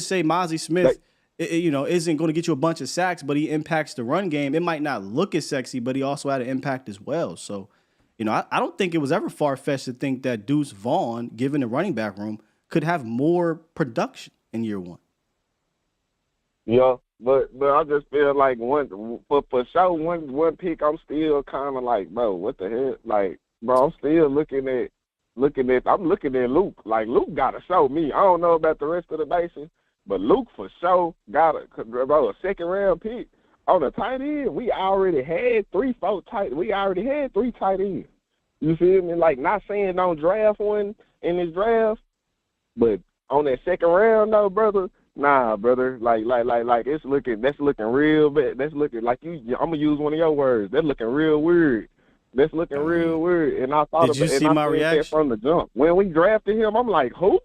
say Mozzie Smith, isn't going to get you a bunch of sacks, but he impacts the run game. It might not look as sexy, but he also had an impact as well. So, you know, I don't think it was ever far-fetched to think that Deuce Vaughn, given the running back room, could have more production in year 1. Yeah, but I just feel like for sure one pick, I'm still kind of like, bro, what the hell? Like, bro, I'm still looking at Luke. Like, Luke got to show me. I don't know about the rest of the nation, but Luke for sure got a 2nd round pick on a tight end. We already had 3 tight ends. You feel me? Like, not saying don't draft one in this draft, but on that 2nd round, though, brother, Nah, brother. Like that's looking real bad. That's looking like I'm gonna use one of your words. That's looking real weird. That's looking real weird. And I thought Did you see my reaction from the jump when we drafted him? I'm like, who?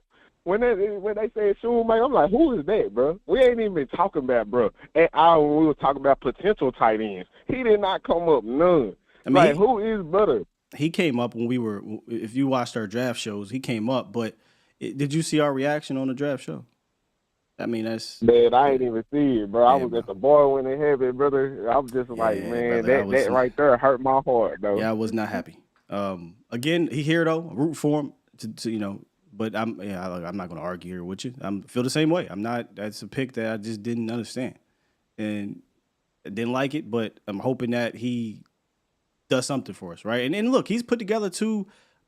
When they said Shoemaker, I'm like, who is that, bro? We ain't even been talking about, bro. When we were talking about potential tight ends, he did not come up none. I mean, who is Butter? He came up when we were. If you watched our draft shows, he came up. But did you see our reaction on the draft show? I mean, that's man. I ain't even see it, bro. I was at the bar when they had it, brother. I was just like, man, brother, that right there hurt my heart, though. Yeah, I was not happy. Again, he here though. I root for him to. But I'm not going to argue here with you. I feel the same way. I'm not. That's a pick that I just didn't understand, and I didn't like it. But I'm hoping that he does something for us, right? And look, he's put together 2.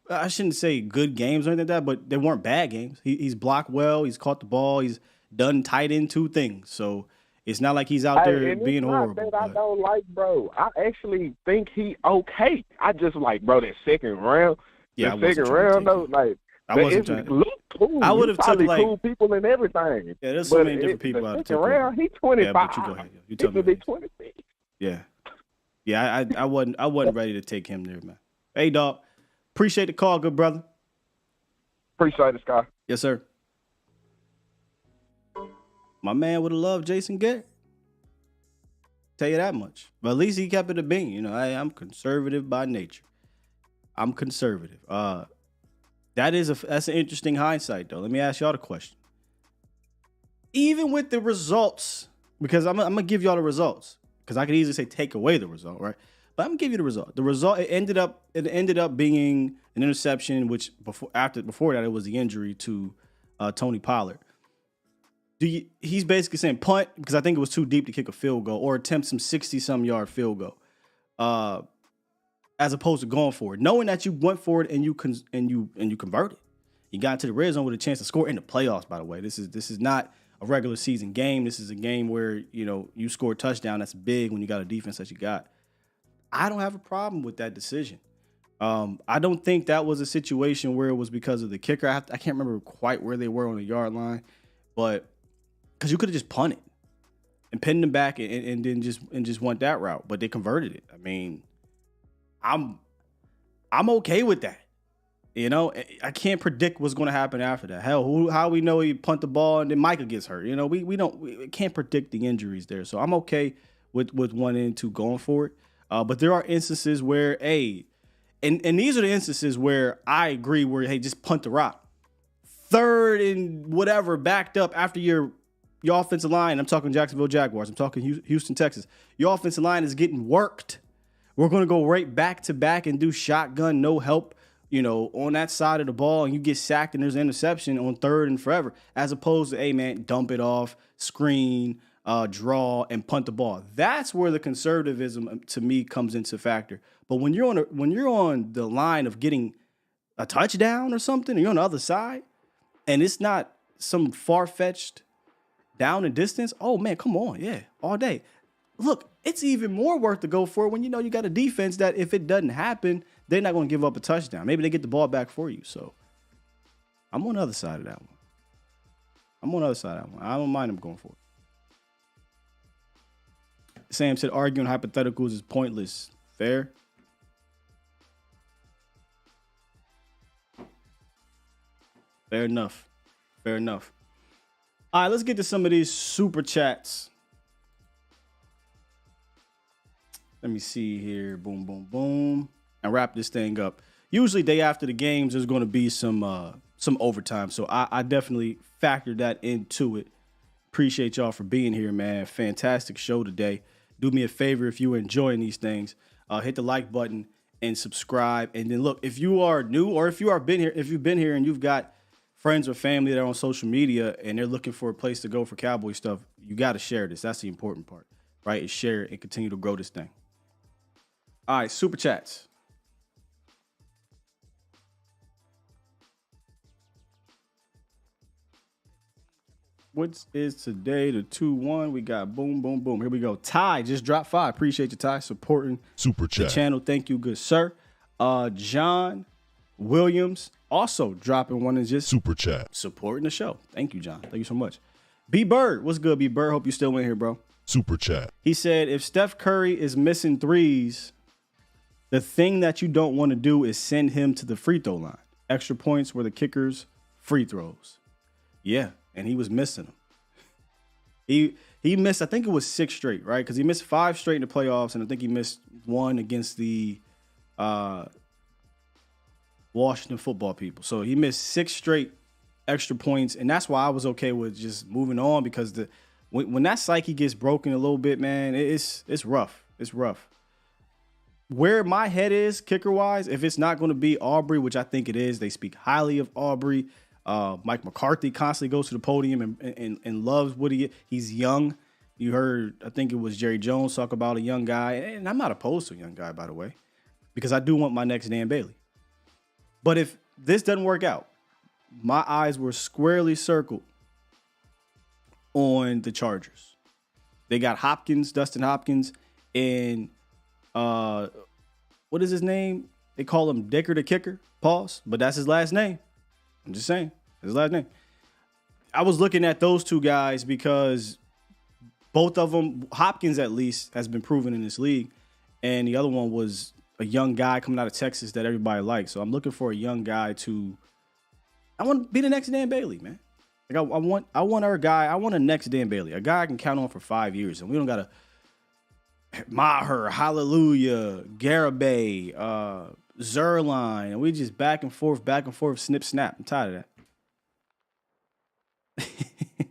I shouldn't say good games or anything like that, but they weren't bad games. He's blocked well. He's caught the ball. He's done tight end 2 things. So it's not like he's out there being horrible. I don't like, bro. I actually think he okay. I just like, bro, that second round. Yeah, the second round though, like. I wasn't trying to look cool. I would have took like cool people and everything. Yeah, there's so many different people out there. Round, he's 25. Yeah, but you go ahead. You tell me. He could be 26. Yeah. I wasn't ready to take him there, man. Hey, dog. Appreciate the call, good brother. Appreciate it, Scott. Yes, sir. My man would have loved Jason Garrett. Tell you that much. But at least he kept it a bean. I'm conservative by nature. I'm conservative. That's an interesting hindsight, though. Let me ask y'all the question. Even with the results, because I'm gonna give y'all the results, because I could easily say take away the result, right? But I'm gonna give you the result. The result it ended up being an interception, which before that it was the injury to Tony Pollard. He's basically saying punt because I think it was too deep to kick a field goal or attempt some 60-some yard field goal. As opposed to going for it, knowing that you went for it and you converted, you got into the red zone with a chance to score in the playoffs. By the way, this is not a regular season game. This is a game where you score a touchdown. That's big when you got a defense that you got. I don't have a problem with that decision. I don't think that was a situation where it was because of the kicker. I can't remember quite where they were on the yard line, but because you could have just punted and pinned them back and then just went that route, but they converted it. I mean. I'm okay with that. I can't predict what's going to happen after that. Hell, how we know he punt the ball and then Micah gets hurt? We can't predict the injuries there. So I'm okay with 1 and 2 going for it. But there are instances where, and these are the instances where I agree where, hey, just punt the rock. 3rd and whatever, backed up after your offensive line. I'm talking Jacksonville Jaguars. I'm talking Houston, Texas. Your offensive line is getting worked. We're going to go right back to back and do shotgun, no help, on that side of the ball, and you get sacked and there's an interception on 3rd and forever, as opposed to, hey, man, dump it off, screen, draw, and punt the ball. That's where the conservatism, to me, comes into factor. But when you're on the line of getting a touchdown or something, and you're on the other side, and it's not some far-fetched down and distance, oh, man, come on, yeah, all day. Look, it's even more worth to go for it when you got a defense that if it doesn't happen, they're not going to give up a touchdown. Maybe they get the ball back for you. So I'm on the other side of that one. I don't mind them going for it. Sam said arguing hypotheticals is pointless. Fair? Fair enough. All right, let's get to some of these super chats. Let me see here. Boom, boom, boom. And wrap this thing up. Usually day after the games, there's going to be some overtime. So I definitely factored that into it. Appreciate y'all for being here, man. Fantastic show today. Do me a favor if you're enjoying these things. Hit the like button and subscribe. And then look, if you are new or if you've been here and you've got friends or family that are on social media and they're looking for a place to go for Cowboy stuff, you got to share this. That's the important part, right? Is share it and continue to grow this thing. All right, super chats. What is today? The 2-1. We got boom, boom, boom. Here we go. Ty just dropped 5. Appreciate you, Ty, supporting super chat the channel. Thank you, good sir. John Williams also dropping one and just super chat supporting the show. Thank you, John. Thank you so much. B Bird, what's good, B Bird? Hope you still in here, bro. Super chat. He said, if Steph Curry is missing threes, the thing that you don't want to do is send him to the free throw line. Extra points were the kicker's free throws. Yeah, and he was missing them. He missed, I think it was 6 straight, right? Because he missed 5 straight in the playoffs, and I think he missed 1 against the Washington football people. So he missed 6 straight extra points, and that's why I was okay with just moving on, because when that psyche gets broken a little bit, man, it's rough. It's rough. Where my head is kicker-wise, if it's not going to be Aubrey, which I think it is, they speak highly of Aubrey. Mike McCarthy constantly goes to the podium and loves what he's young. You heard, I think it was Jerry Jones talk about a young guy, and I'm not opposed to a young guy, by the way, because I do want my next Dan Bailey. But if this doesn't work out, my eyes were squarely circled on the Chargers. They got Hopkins, Dustin Hopkins, and what is his name? They call him Dicker the Kicker. Pause. But that's his last name. I'm just saying. His last name. I was looking at those 2 guys because both of them, Hopkins at least, has been proven in this league. And the other one was a young guy coming out of Texas that everybody likes. So I'm looking for a young guy I want to be the next Dan Bailey, man. Like I want our guy. I want a next Dan Bailey, a guy I can count on for 5 years, and we don't gotta Maher, Hallelujah, Garibay, Zerline, and we just back and forth, snip, snap. I'm tired of that.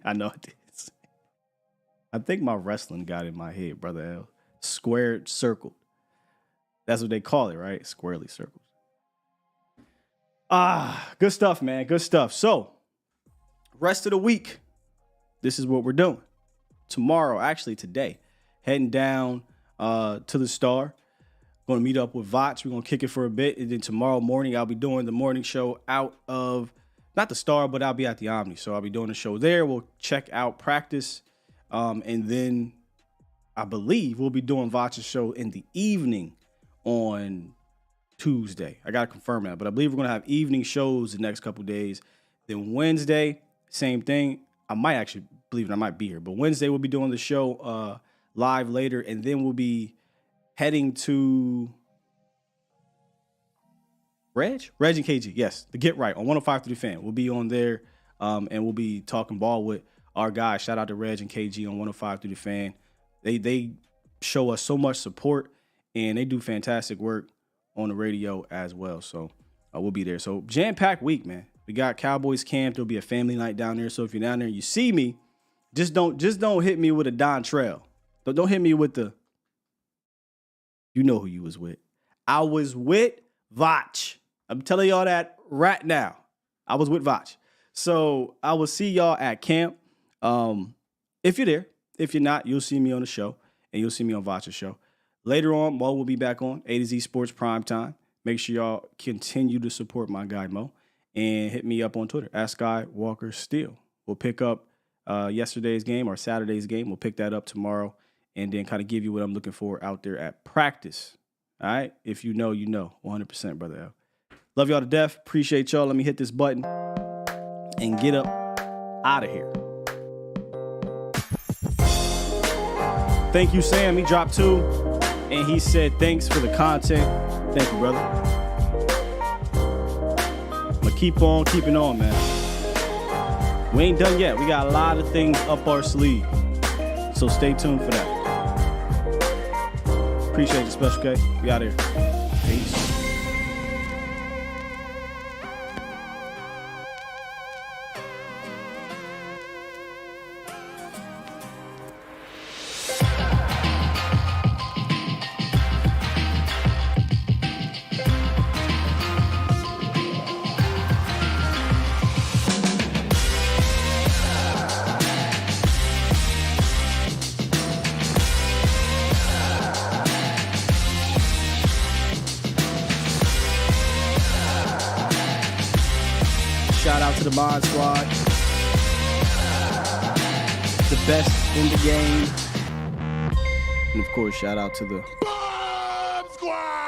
I know it is. I think my wrestling got in my head, Brother L. Squared, circled. That's what they call it, right? Squarely circled. Good stuff, man. Good stuff. So, rest of the week, this is what we're doing. Tomorrow, actually today, heading down to the Star. Going to meet up with Vach. We're going to kick it for a bit. And then tomorrow morning, I'll be doing the morning show out of, not the Star, but I'll be at the Omni. So I'll be doing the show there. We'll check out practice. And then I believe we'll be doing Vach's show in the evening on Tuesday. I got to confirm that. But I believe we're going to have evening shows the next couple days. Then Wednesday, same thing. I might actually believe it. I might be here. But Wednesday, we'll be doing the show live later. And then we'll be heading to Reg and KG. Yes, the Get Right on 105 through the Fan. We'll be on there and we'll be talking ball with our guys. Shout out to Reg and KG on 105 through the Fan. They show us so much support and they do fantastic work on the radio as well. So we'll be there. So jam-packed week, man. We got Cowboys camp. There'll be a family night down there. So if you're down there and you see me, just don't hit me with a Don Trail. Don't hit me with the, you know who you was with. I was with Vach. I'm telling y'all that right now. I was with Vach. So I will see y'all at camp. If you're there. If you're not, you'll see me on the show. And you'll see me on Vach's show. Later on, Mo will be back on A to Z Sports Prime Time. Make sure y'all continue to support my guy, Mo. And hit me up on Twitter, @SkyWalkerSteel. We'll pick up yesterday's game or Saturday's game. We'll pick that up tomorrow. And then kind of give you what I'm looking for out there at practice. All right? If you know, you know. 100%, Brother L. Love y'all to death. Appreciate y'all. Let me hit this button and get up out of here. Thank you, Sam. He dropped 2. And he said, thanks for the content. Thank you, brother. I'm going to keep on keeping on, man. We ain't done yet. We got a lot of things up our sleeve. So stay tuned for that. Appreciate you, Special K. We out here. Peace. Shout out to the Mod Squad. The best in the game. And of course, shout out to the Bomb Squad!